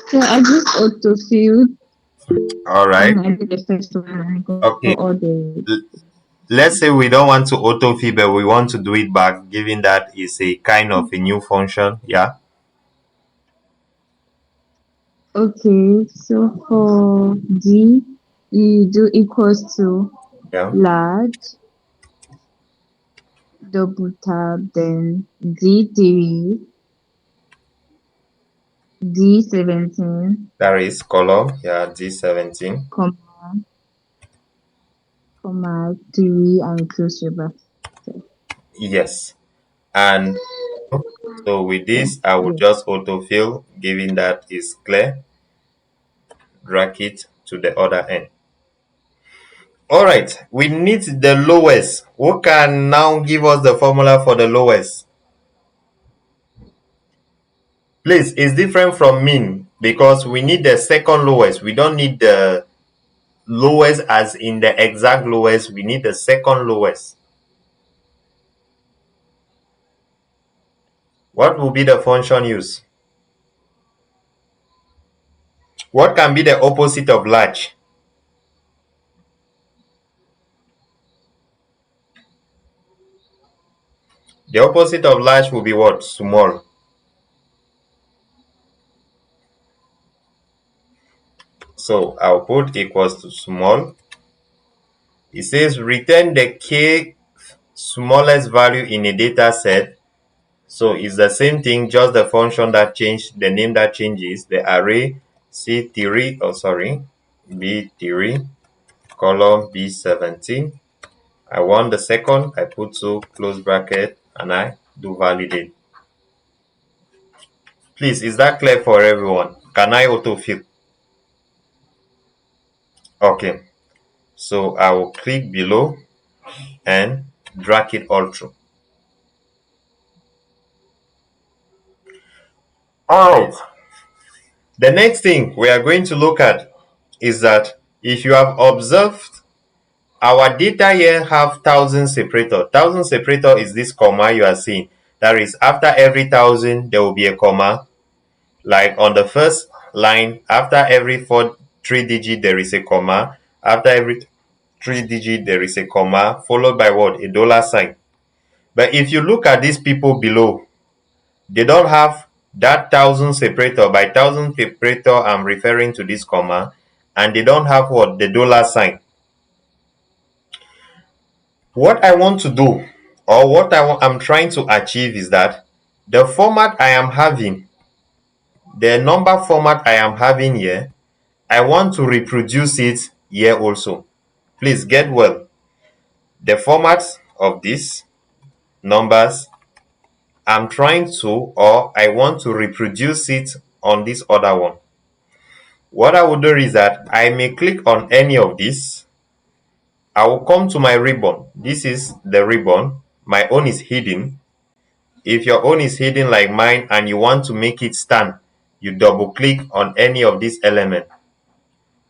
So I just autofilled All right. when I did the first one and got Okay. all the. Let's say we don't want to autofill, but we want to do it back, given that it's a kind of a new function. Yeah. Okay, so for D, you do equals to Yeah. large, double tab, then D3, D17, That is column. Yeah. D17. comma, comma, 3, and close your bracket. Yes. And so with this, I will Yeah. just autofill, given that is clear. Drag it to the other end. All right. We need the lowest. Who can now give us the formula for the lowest? Please, it's different from mean because we need the second lowest. We don't need the lowest as in the exact lowest. We need the second lowest. What will be the function used? What can be the opposite of large? The opposite of large will be what? Small. So I'll put equals to small. It says return the k smallest value in a data set. So it's the same thing, just the function that changed, the name that changes, the array C3, B3, column B17. I want the second, I put 2 close bracket and I do validate. Please, is that clear for everyone? Can I autofill? Okay, so I will click below and drag it all through. Alright, the next thing we are going to look at is that if you have observed, our data here have 1,000 separator. 1,000 separator is this comma you are seeing. That is, after every 1,000 there will be a comma. Like on the first line, after every 3 digit there is a comma. After every 3 digit there is a comma, followed by what? A dollar sign. But if you look at these people below, they don't have that 1,000 separator. By 1,000 separator, I'm referring to this comma, and they don't have what? The dollar sign. What I want to do, or what I'm trying to achieve, is that the format I am having, the number format I am having here, I want to reproduce it here also. Please get well. The format of these numbers, I'm trying to, or I want to reproduce it on this other one. What I will do is that I may click on any of these. I will come to my ribbon. This is the ribbon. My own is hidden. If your own is hidden like mine and you want to make it stand, you double click on any of these elements.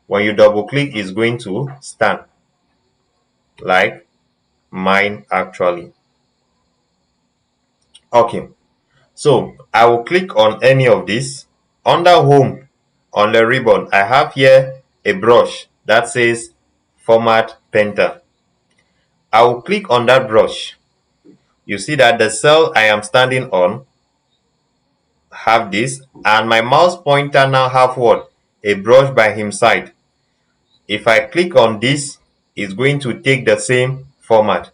When you double click, it's going to stand like mine actually. Okay, so I will click on any of these. Under home on the ribbon, I have here a brush that says format painter. I will click on that brush. You see that the cell I am standing on have this, and my mouse pointer now have what? A brush by his side. If I click on this, it's going to take the same format.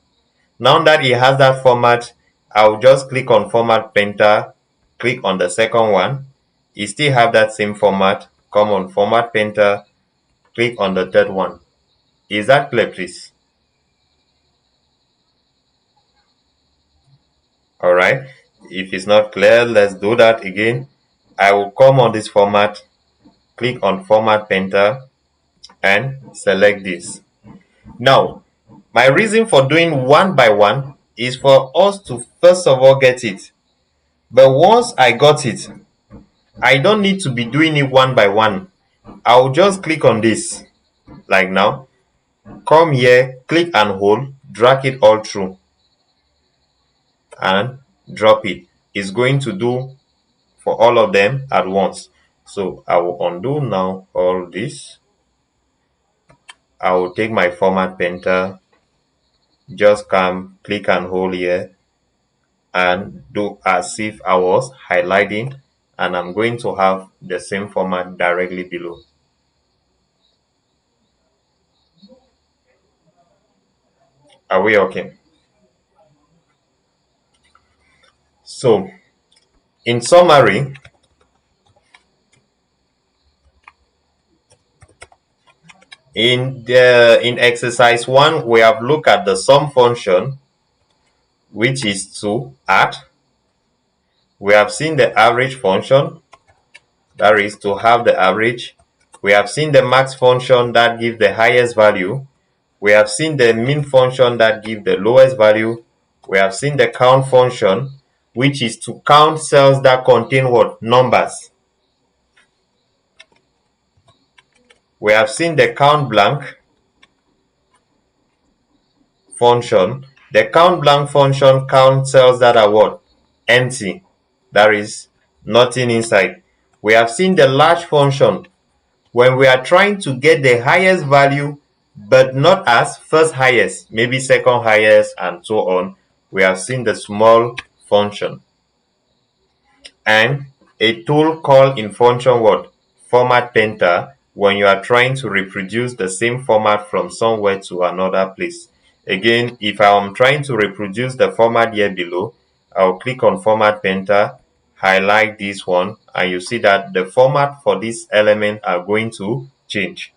Now that it has that format, I'll just click on format painter, click on the second one. It still have that same format. Come on format painter, click on the third one. Is that clear, please? All right. If it's not clear, let's do that again. I will come on this format, click on format painter and select this. Now, my reason for doing one by one is for us to first of all get it. But once I got it, I don't need to be doing it one by one. I'll just click on this, like now. Come here, click and hold, drag it all through and drop it. It's going to do for all of them at once. So I will undo now all this. I will take my format painter, just come, click and hold here and do as if I was highlighting, and I'm going to have the same format directly below. Are we okay? So, in summary, in exercise 1, we have looked at the sum function, which is to add. We have seen the average function, that is to have the average. We have seen the max function that gives the highest value. We have seen the min function that gives the lowest value. We have seen the count function, which is to count cells that contain what? Numbers. We have seen the count blank function. The count blank function counts cells that are what? Empty. There is nothing inside. We have seen the large function when we are trying to get the highest value, but not as first highest, maybe second highest, and so on. We have seen the small function and a tool called in function what? Format painter when you are trying to reproduce the same format from somewhere to another place. Again, if I'm trying to reproduce the format here below, I'll click on format painter, highlight this one, and you see that the format for this element are going to change.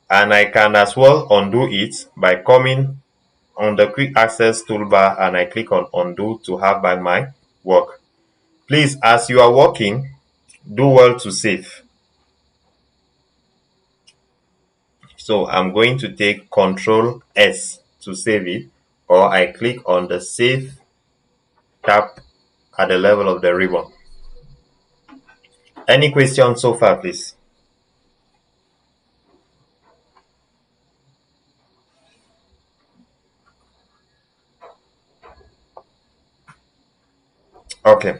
And I can as well undo it by coming on the quick access toolbar and I click on undo to have back my work. Please, as you are working, do well to save. So I'm going to take Control S to save it, or I click on the Save tab at the level of the ribbon. Any questions so far, please? Okay.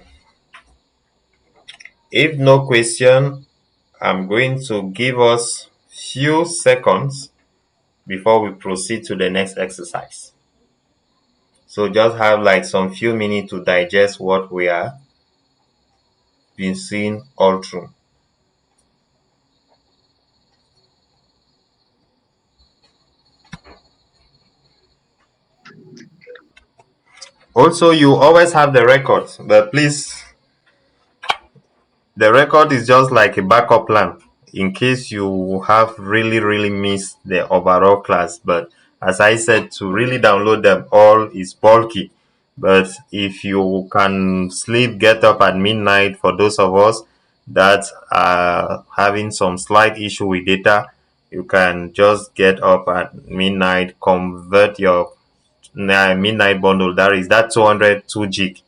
If no question, I'm going to give us few seconds before we proceed to the next exercise. So just have like some few minutes to digest what we are been seeing all through. Also, you always have the records, but please, the record is just like a backup plan in case you have really missed the overall class. But as I said, to really download them all is bulky. But if you can sleep, get up at midnight, for those of us that are having some slight issue with data, you can just get up at midnight, convert your midnight bundle, that is that 202 gig.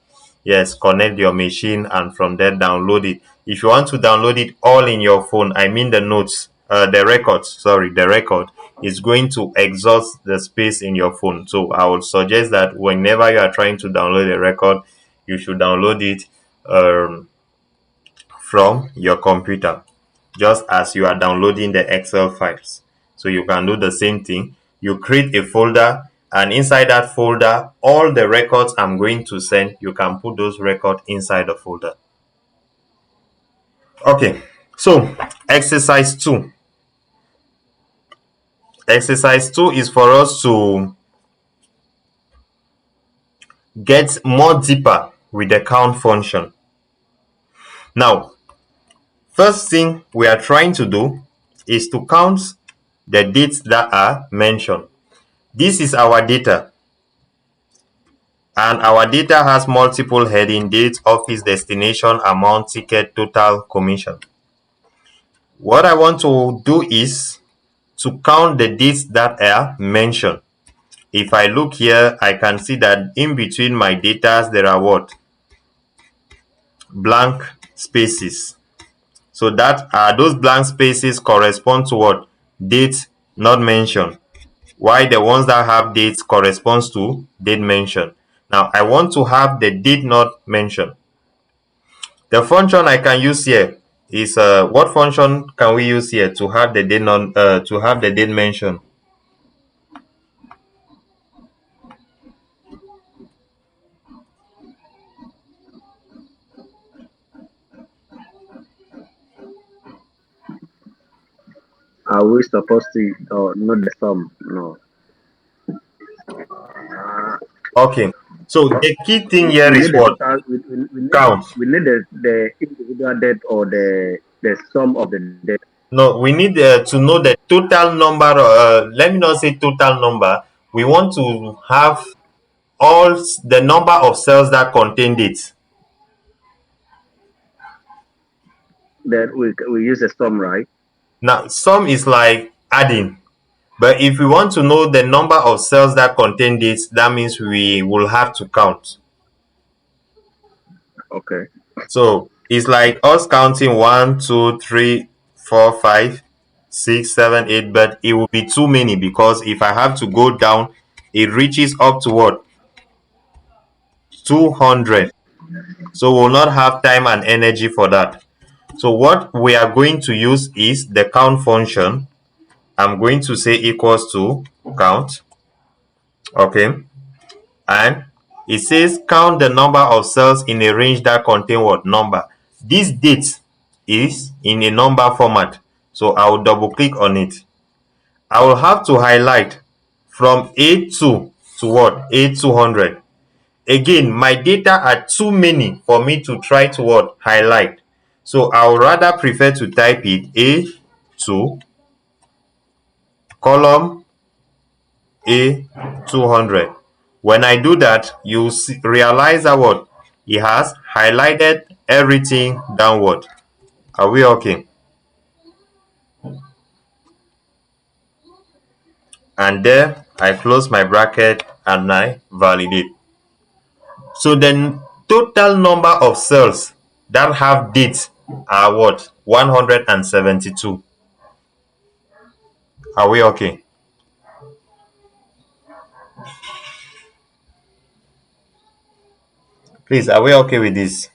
Yes, connect your machine and from there download it. If you want to download it all in your phone, I mean the notes, the records, sorry, the record is going to exhaust the space in your phone. So I would suggest that whenever you are trying to download a record, you should download it um, from your computer, just as you are downloading the Excel files. So you can do the same thing. You create a folder, and inside that folder, all the records I'm going to send, you can put those records inside the folder. Okay, so exercise 2. Exercise 2 is for us to get more deeper with the count function. Now, first thing we are trying to do is to count the dates that are mentioned. This is our data, and our data has multiple heading: date, office, destination, amount, ticket, total, commission. What I want to do is to count the dates that are mentioned. If I look here, I can see that in between my data there are what? Blank spaces. So that those blank spaces correspond to what? Date not mentioned. Why the ones that have dates corresponds to date mentioned. Now I want to have the date not mentioned. The function I can use here is what function can we use here to have the date non to have the date mentioned? Are we supposed to not the sum? No. Okay, so the key thing here We is need the what? total. Count. We need the individual debt or the sum of the debt. No, we need to know the total number. Let me not say total number. We want to have the number of cells that contain it. Then we use the sum, right? Now, sum is like adding. But if we want to know the number of cells that contain this, that means we will have to count. Okay. So it's like us counting 1, 2, 3, 4, 5, 6, 7, 8, but it will be too many because if I have to go down, it reaches up to what? 200. So we'll not have time and energy for that. So what we are going to use is the count function. I'm going to say equals to count. Okay. And it says count the number of cells in a range that contain what number. This date is in a number format. So I will double click on it. I will have to highlight from A2 to what? A200. Again, my data are too many for me to try to what? Highlight. So I would rather prefer to type it A2 column A200. When I do that, you realize that what? It has highlighted everything downward. Are we okay? And there I close my bracket and I validate. So the total number of cells that have dates are what? 172. Are we okay? Please, are we okay with this?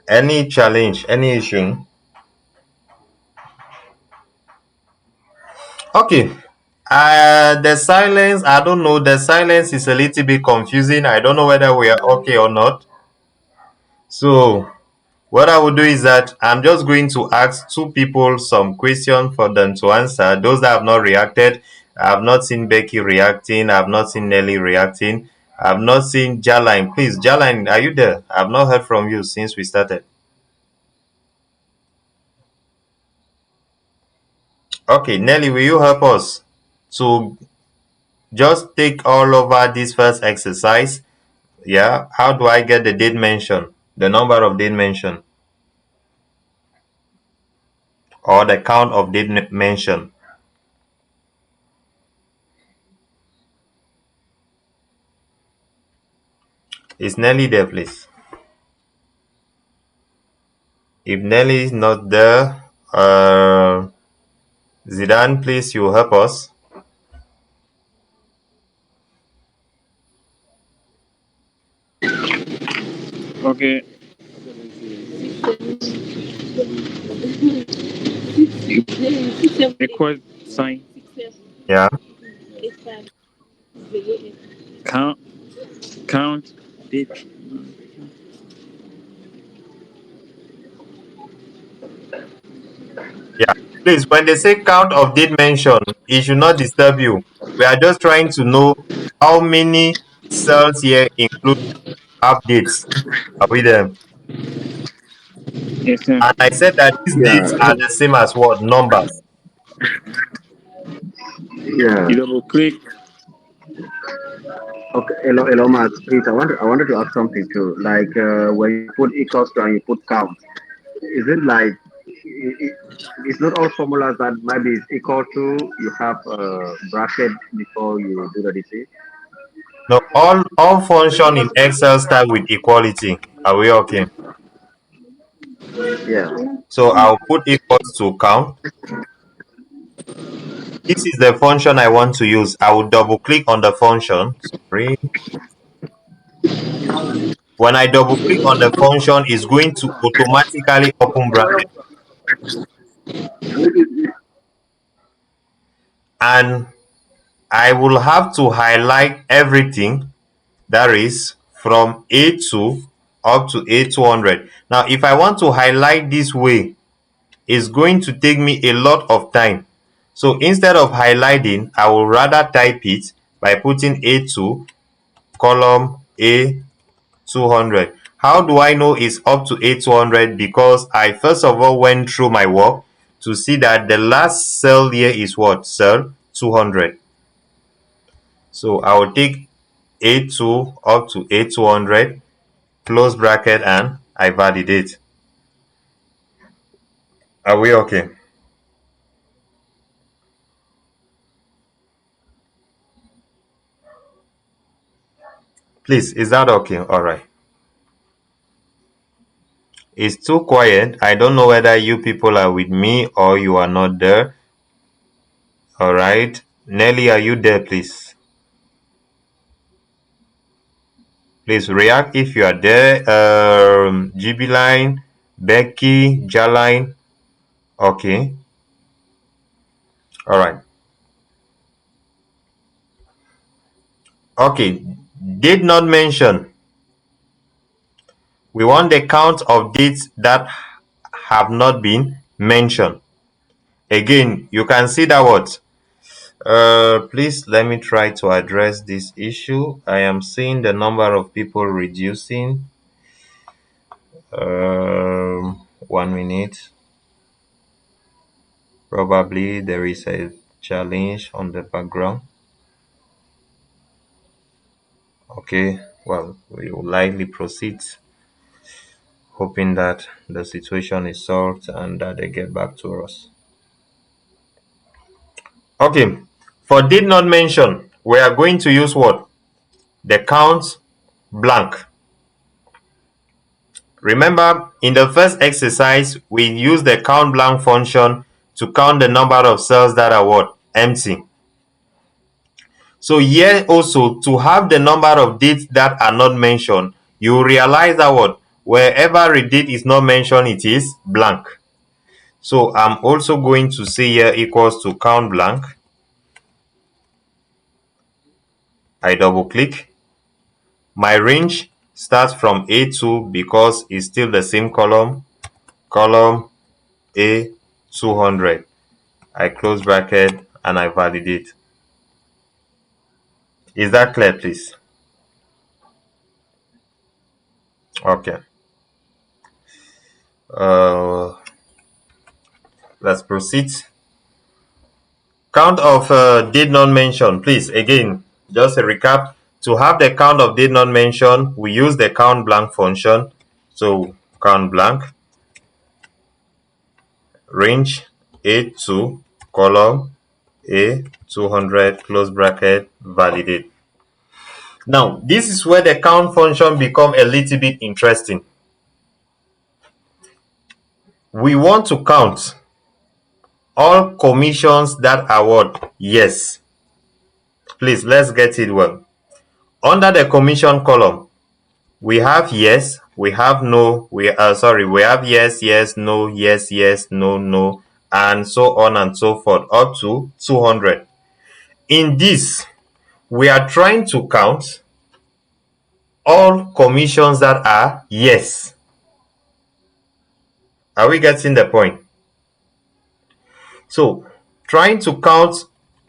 Any challenge, any issue? Okay. The silence, I don't know. The silence is a little bit confusing. I don't know whether we are okay or not. So, what I will do is that I'm just going to ask two people some questions for them to answer. Those that have not reacted, I have not seen Becky reacting. I have not seen Nelly reacting. I have not seen Jaline. Please, Jaline, are you there? I have not heard from you since we started. Okay, Nelly, will you help us to just take all over this first exercise? Yeah, how do I get the date mention, the number of date mention, or the count of date mention? Is Nelly there, please? If Nelly is not there, Zidane, please, you help us. Okay. Equal sign. Yeah, Count. Count. Date. yeah. Please, when they say count of date mention, it should not disturb you. We are just trying to know how many cells here include updates. Are we there? Yes, sir. And I said that these Yeah, dates are the same as what numbers. yeah. You double click. Okay, hello, Matt. Please, I wanted to ask something too. Like when you put equals to and you put count, is it like it's not all formulas that maybe is equal to you have a bracket before you do the DC? No, all function in Excel start with equality. Are we okay? Yeah. So I'll put equals to count. This is the function I want to use. I will double click on the function. Sorry. When I double click on the function, it's going to automatically open bracket. And I will have to highlight everything that is from A2 up to A200. Now, if I want to highlight this way, it's going to take me a lot of time. So instead of highlighting, I will rather type it by putting A2 column A200. How do I know it's up to A200? Because I first of all went through my work to see that the last cell here is what? Cell 200. So I will take A2 up to A200, close bracket, and I validate. Are we okay? Please, is that okay? All right. It's too quiet. I don't know whether you people are with me or you are not there. All right. Nelly, are you there, please? Please react if you are there. GB line, Becky, Jaline. Okay. All right. Okay. Did not mention. We want the count of dates that have not been mentioned. Again, you can see that what? Please let me try to address this issue. I am seeing the number of people reducing. 1 minute. Probably there is a challenge on the background. Okay, well, we will likely proceed, hoping that the situation is solved and that they get back to us. Okay, for did not mention, we are going to use what? The count blank. Remember, in the first exercise, we used the count blank function to count the number of cells that are what? Empty. So here also, to have the number of dates that are not mentioned, you realize that what? Wherever a date is not mentioned, it is blank. So I'm also going to say here equals to count blank. I double click. My range starts from A2 because it's still the same column. Column A 200. I close bracket and I validate. Is that clear, please? Okay. Uh, let's proceed. Count of did not mention, please. Again, just a recap. To have the count of did not mention, we use the count blank function. So count blank, range A2, column A 200, close bracket, validate. Now, this is where the count function become a little bit interesting. We want to count all commissions that are what? Yes. Please, let's get it well. Under the commission column, we have yes, we have no, we have yes, yes, no, yes, yes, no, no, and so on and so forth, up to 200. In this, we are trying to count all commissions that are yes. Are we getting the point? So, trying to count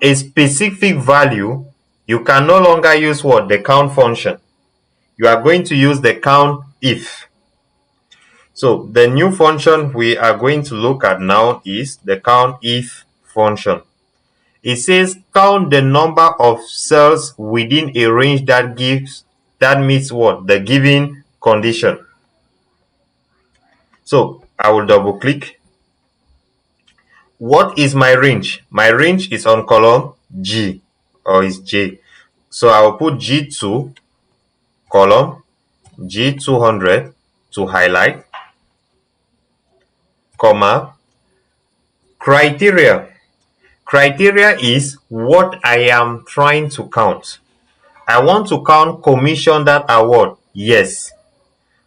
a specific value, you can no longer use what? The count function. You are going to use the count if. So, the new function we are going to look at now is the count if function. It says count the number of cells within a range that meets what? The given condition. So, I will double click. What is my range? My range is on column G or is J. So I will put G2 column G200 to highlight, comma, criteria. Criteria is what I am trying to count. I want to count commission that are what? Yes.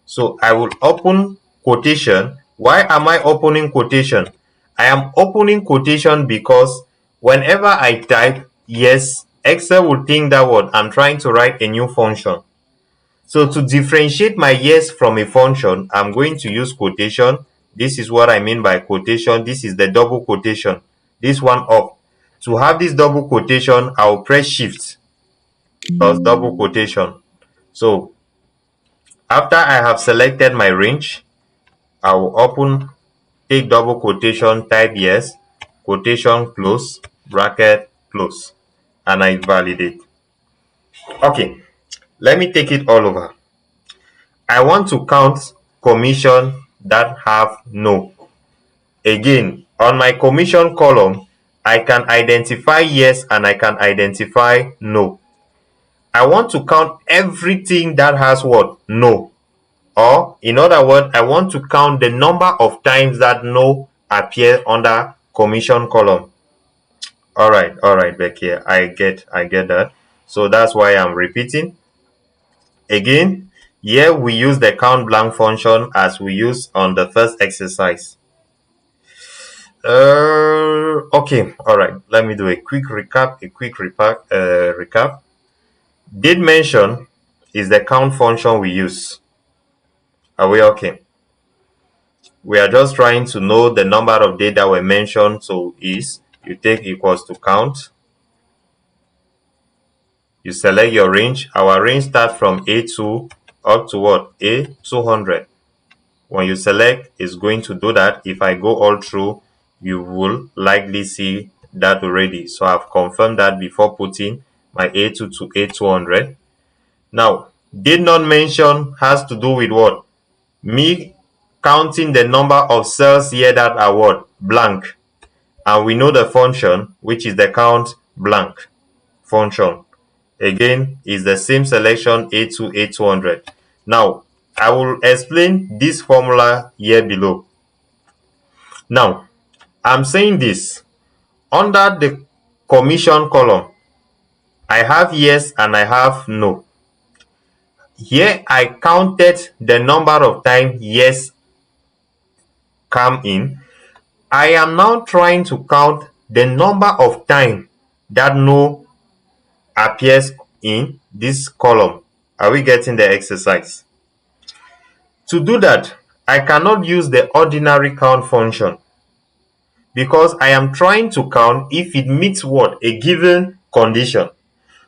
So I will open quotation. Why am I opening quotation? I am opening quotation because whenever I type yes, Excel will think that what I'm trying to write a new function. So to differentiate my yes from a function, I'm going to use quotation. This is what I mean by quotation. This is the double quotation. This one up. To have this double quotation, I'll press shift plus double quotation. So after I have selected my range, I will open, take double quotation, type yes, quotation close, bracket close, and I validate. Okay, let me take it all over. I want to count commission that have no. Again, on my commission column, I can identify yes and I can identify no. I want to count everything that has what? No. Or, in other words, I want to count the number of times that no appear under commission column. All right, Becky, I get that. So that's why I'm repeating. Again, here we use the count blank function as we use on the first exercise. Okay, all right. Let me do a quick recap. Recap. Did mention is the count function we use. Are we okay? We are just trying to know the number of days that were mentioned. So is you take equals to count. You select your range. Our range starts from A2 up to what? A200. When you select, it's going to do that. If I go all through, you will likely see that already. So I've confirmed that before putting my A2 to A200. Now, did not mention has to do with what? Me counting the number of cells here that are what? Blank. And we know the function, which is the count blank function. Again, is the same selection A2, A200. Now, I will explain this formula here below. Now, I'm saying this. Under the commission column, I have yes and I have no. Here, I counted the number of times yes come in. I am now trying to count the number of times that no appears in this column. Are we getting the exercise? To do that, I cannot use the ordinary count function because I am trying to count if it meets what? A given condition.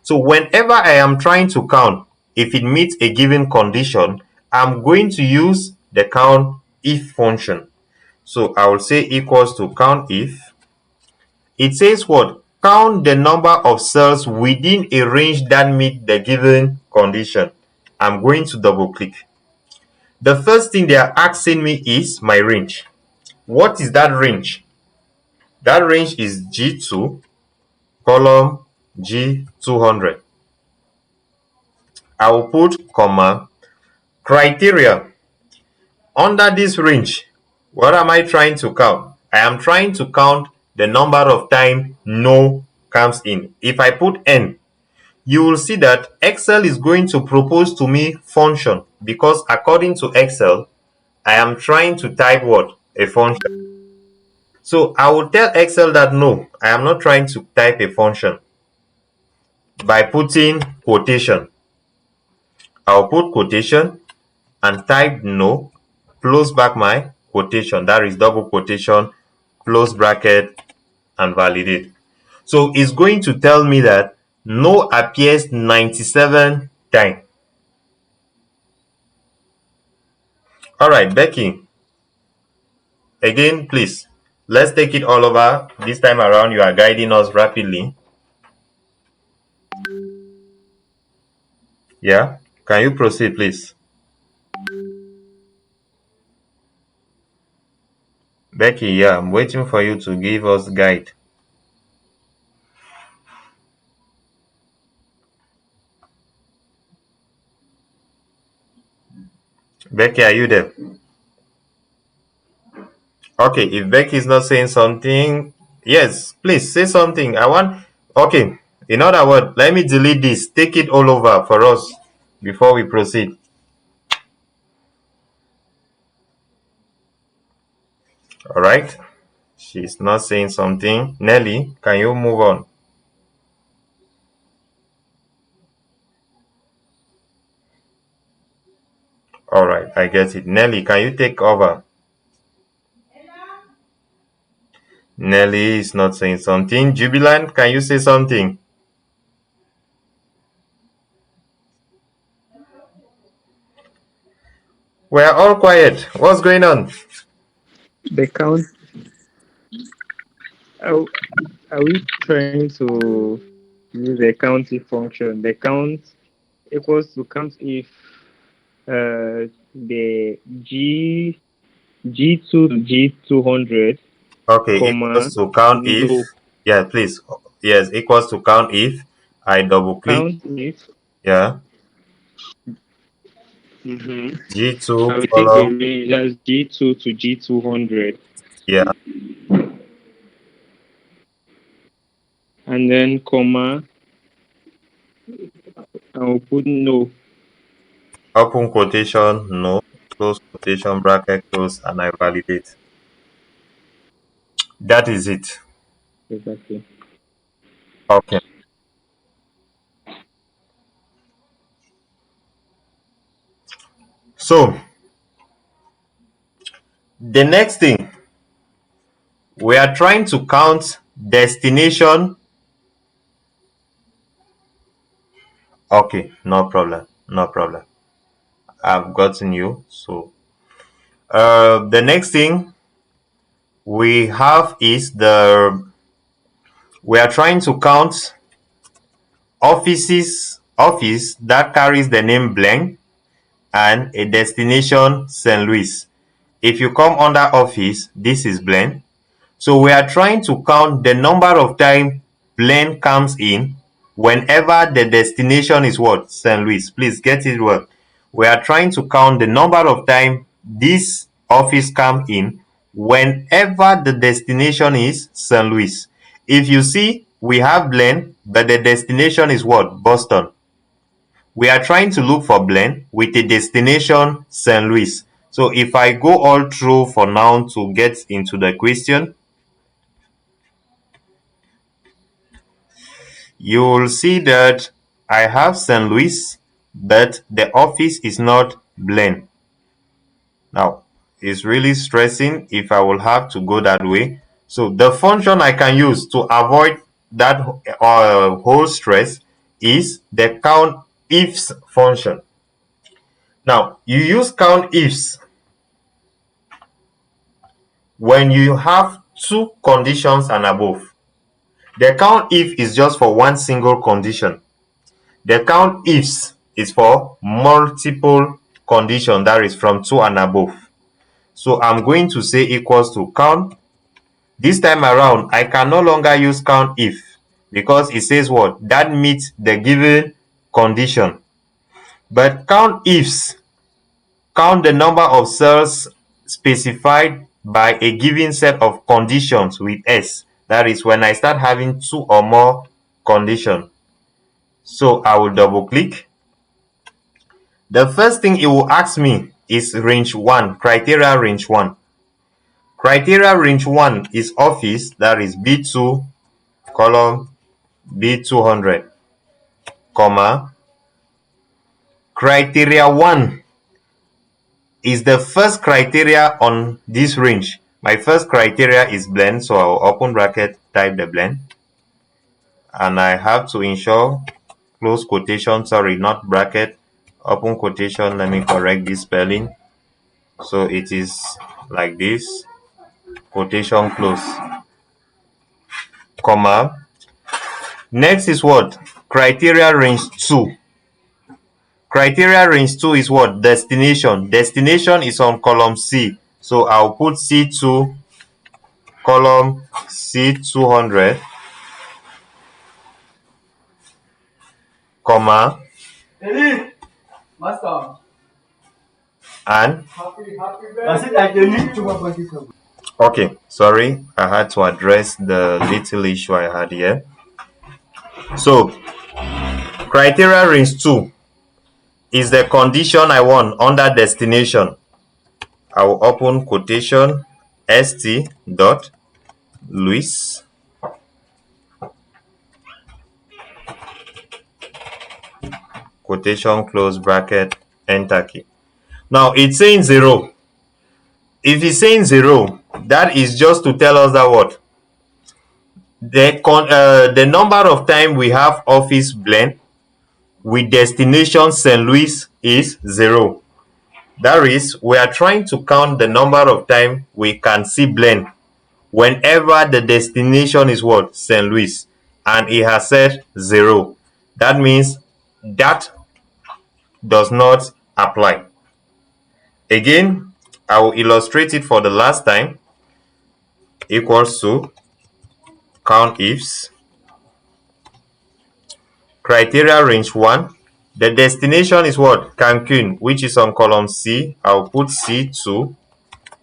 So whenever I am trying to count if it meets a given condition, I'm going to use the count if function. So I will say equals to count if. It says what? Count the number of cells within a range that meet the given condition. I'm going to double click. The first thing they are asking me is my range. What is that range? That range is G2 column G200. I will put comma criteria. Under this range, what am I trying to count? I am trying to count the number of times no comes in. If I put n, you will see that Excel is going to propose to me function because according to Excel, I am trying to type what? A function. So I will tell Excel that no, I am not trying to type a function by putting quotation. I'll put quotation and type no, close back my quotation. That is double quotation, close bracket, and validate. So it's going to tell me that no appears 97 times. All right, Becky, again, please, let's take it all over. This time around, you are guiding us rapidly. Yeah, can you proceed, please? Becky, yeah, I'm waiting for you to give us guide. Becky, are you there? Okay, if Becky is not saying something, yes, please say something. I want, okay, in other words, let me delete this. Take it all over for us before we proceed. All right, she's not saying something. Nelly, can you move on? All right, I get it. Nelly, can you take over? Nelly is not saying something. Jubilant, can you say something? We're all quiet. What's going on? The count. Are, are we trying to use the count if function? The count equals to count if the G2 to G200, Okay, comma equals to count if. no. Yeah, please. Yes, equals to count if. I double click. Count if. Yeah. Mm-hmm. G2 I will take the column. range as G2 to G200, Yeah. and then comma. I will put no. Open quotation, no. Close quotation, bracket close, and I validate. That is it. Exactly. Okay. So the next thing, we are trying to count destination. Okay, no problem. No problem. I've gotten you. So the next thing we have is we are trying to count office that carries the name blank and a destination St. Louis. If you come under office, this is blank. So we are trying to count the number of times plane comes in whenever the destination is what? St. Louis. Please get it well. We are trying to count the number of times this office come in whenever the destination is St. Louis. If you see, we have Blaine, but the destination is what? Boston. We are trying to look for Blaine with a destination St. Louis. So if I go all through for now to get into the question, you will see that I have St. Louis, but the office is not Blaine. Now, it's really stressing if I will have to go that way. So the function I can use to avoid that whole stress is the count ifs function. Now, you use count ifs when you have two conditions and above. The count if is just for one single condition. The count ifs is for multiple condition, that is from 2 and above. So I'm going to say equals to count. This time around, I can no longer use count if because it says what? That meets the given condition. But count ifs count the number of cells specified by a given set of conditions with S. That is when I start having 2 or more conditions. So I will double click. The first thing it will ask me is range 1, criteria range 1. Criteria range 1 is office, that is B2 column B200, comma. Criteria 1 is the first criteria on this range. My first criteria is blend, so I'll open bracket, type the blend. And I have to ensure close quotation, sorry, not bracket, open quotation. Let me correct this spelling. So it is like this, quotation close, comma. Next is what? Criteria range 2. Criteria range 2 is what? Destination. Destination is on column C. So I'll put C2 column C200, comma, and okay, sorry, I had to address the little issue I had here. So criteria range 2 is the condition I want under destination. I will open quotation st dot Louis, quotation close bracket, enter key. Now it's saying 0. If it's saying 0, that is just to tell us that what? The number of time we have office blend with destination St. Louis is 0. That is, we are trying to count the number of time we can see blend whenever the destination is what? St. Louis. And it has said 0. That means that does not apply. Again, I will illustrate it for the last time. Equals to count ifs, criteria range 1. The destination is what? Cancun, which is on column C. I'll put C2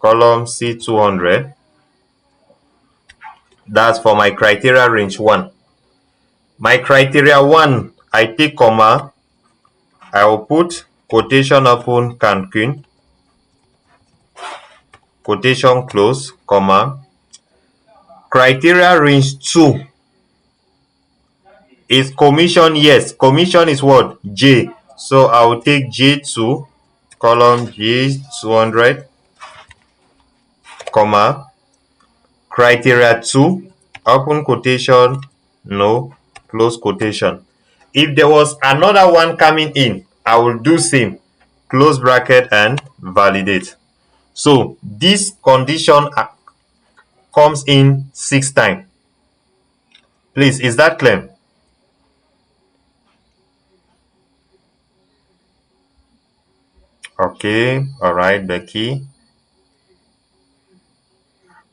column C200. That's for my criteria range 1. My criteria 1, I take comma. I will put quotation open Cancun, quotation close, comma. Criteria range 2 is commission. Yes, commission is what? J. So I will take J2, column J200, comma, criteria 2, open quotation, no, close quotation. If there was another one coming in, I will do same, close bracket and validate. So this condition comes in 6 times. Please, is that clear? Okay, all right, Becky.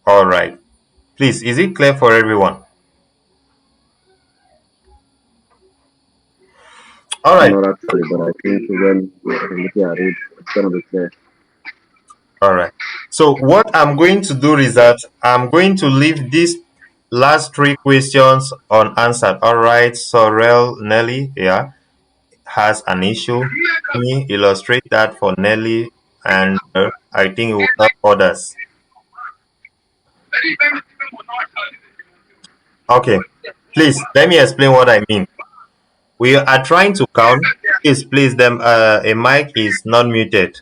All right. Please, is it clear for everyone? All right. Not actually, but I think when we're looking at it, it's gonna be clear. All right. So what I'm going to do is that I'm going to leave these last 3 questions unanswered. All right. Sorrel Nelly, yeah, has an issue. Let me illustrate that for Nelly, and I think it will help others. Okay. Please let me explain what I mean. We are trying to count. Please, them. A mic is not muted.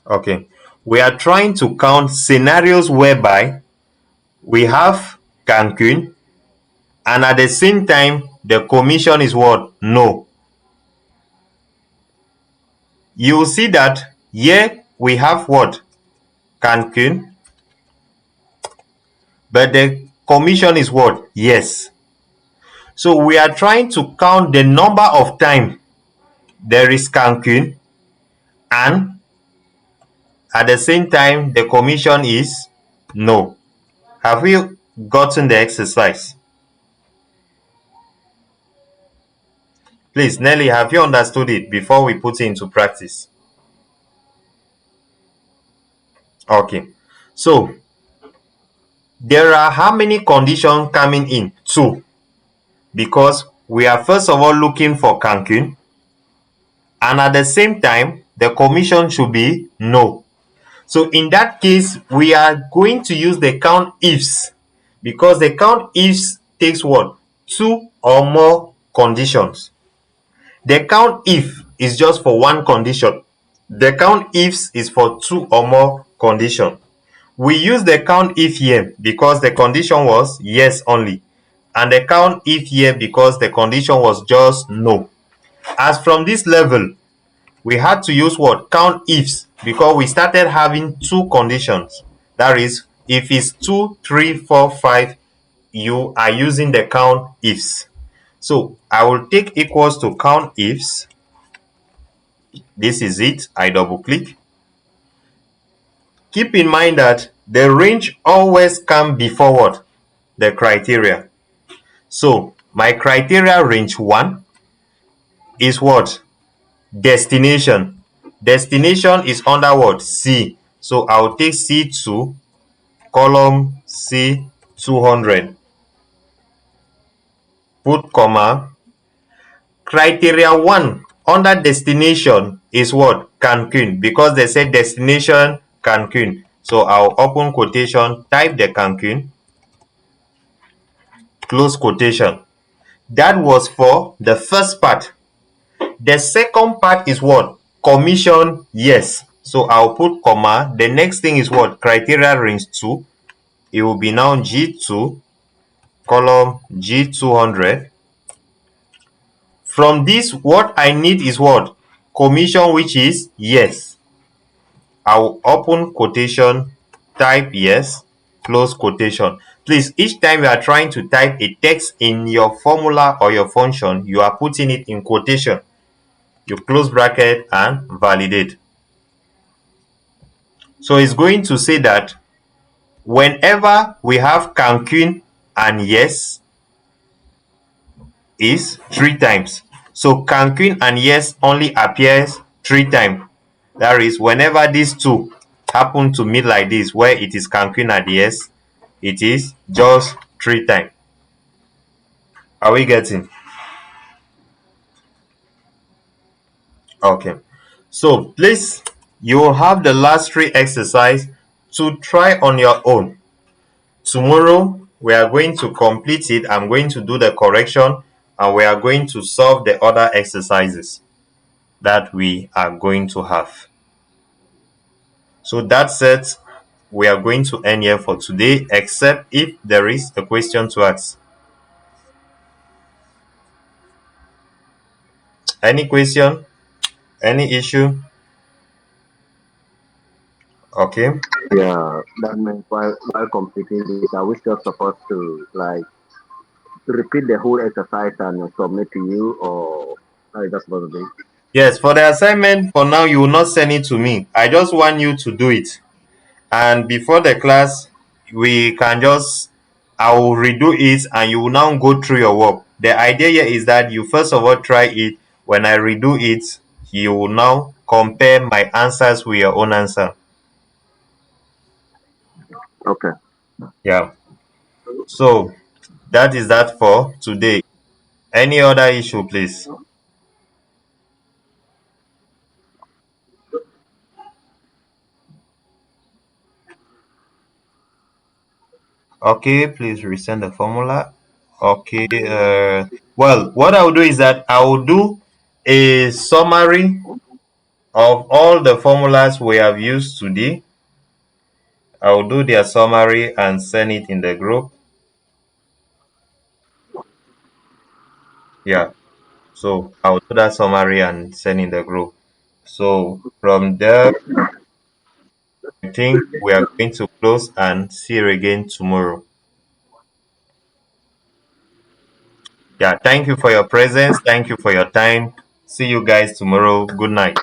Okay. We are trying to count scenarios whereby we have Cancun, and at the same time the commission is what? No. You will see that here we have what? Cancun, but the commission is what? Yes. So we are trying to count the number of time there is Cancun, and at the same time the commission is no. Have you gotten the exercise? Please, Nelly, have you understood it before we put it into practice? Okay. So there are how many conditions coming in? 2. Because we are first of all looking for Cancun, and at the same time the commission should be no. So in that case we are going to use the count ifs, because the count ifs takes what? 2 or more conditions. The count if is just for one condition. The count ifs is for 2 or more conditions. We use the count if here because the condition was yes only, and the count if here because the condition was just no. As from this level, we had to use what? Count ifs, because we started having 2 conditions. That is, if it's 2, 3, 4, 5, you are using the count ifs. So I will take equals to count ifs. This is it. I double click. Keep in mind that the range always comes before what? The criteria. So my criteria range 1 is what? Destination. Destination is under what? C. So I'll take C2, column C200. Put comma. Criteria 1 under destination is what? Cancun, because they said destination Cancun. So I'll open quotation, type the Cancun, close quotation. That was for the first part. The second part is what? Commission, yes. So I'll put comma. The next thing is what? Criteria range 2. It will be now G2, column G200. From this, what I need is what? Commission, which is yes. I'll open quotation, type yes, close quotation. Please, each time you are trying to type a text in your formula or your function, you are putting it in quotation. You close bracket and validate. So it's going to say that whenever we have Cancun and yes is 3 times. So Cancun and yes only appears 3 times. That is, whenever these two happen to meet like this, where it is Cancun and yes, it is just 3 times. Are we getting? Okay. So please, you will have the last 3 exercise. to try on your own. Tomorrow we are going to complete it. I'm going to do the correction and we are going to solve the other exercises that we are going to have. So that's it. We are going to end here for today, except if there is a question to ask. Any question? Any issue? Okay. Yeah, that means while completing this, are we still supposed to like repeat the whole exercise and submit to you, or how is that supposed to be? Yes, for the assignment, for now, you will not send it to me. I just want you to do it. And before the class, we can just, I will redo it and you will now go through your work. The idea here is that you first of all try it. When I redo it, you will now compare my answers with your own answer. Okay. Yeah. So that is that for today. Any other issue, please? Okay, please resend the formula. Okay. Well, what I will do is that I will do a summary of all the formulas we have used today. I will do their summary and send it in the group. Yeah. So I will do that summary and send in the group. So from there, I think we are going to close and see you again tomorrow. Yeah. Thank you for your presence. Thank you for your time. See you guys tomorrow. Good night.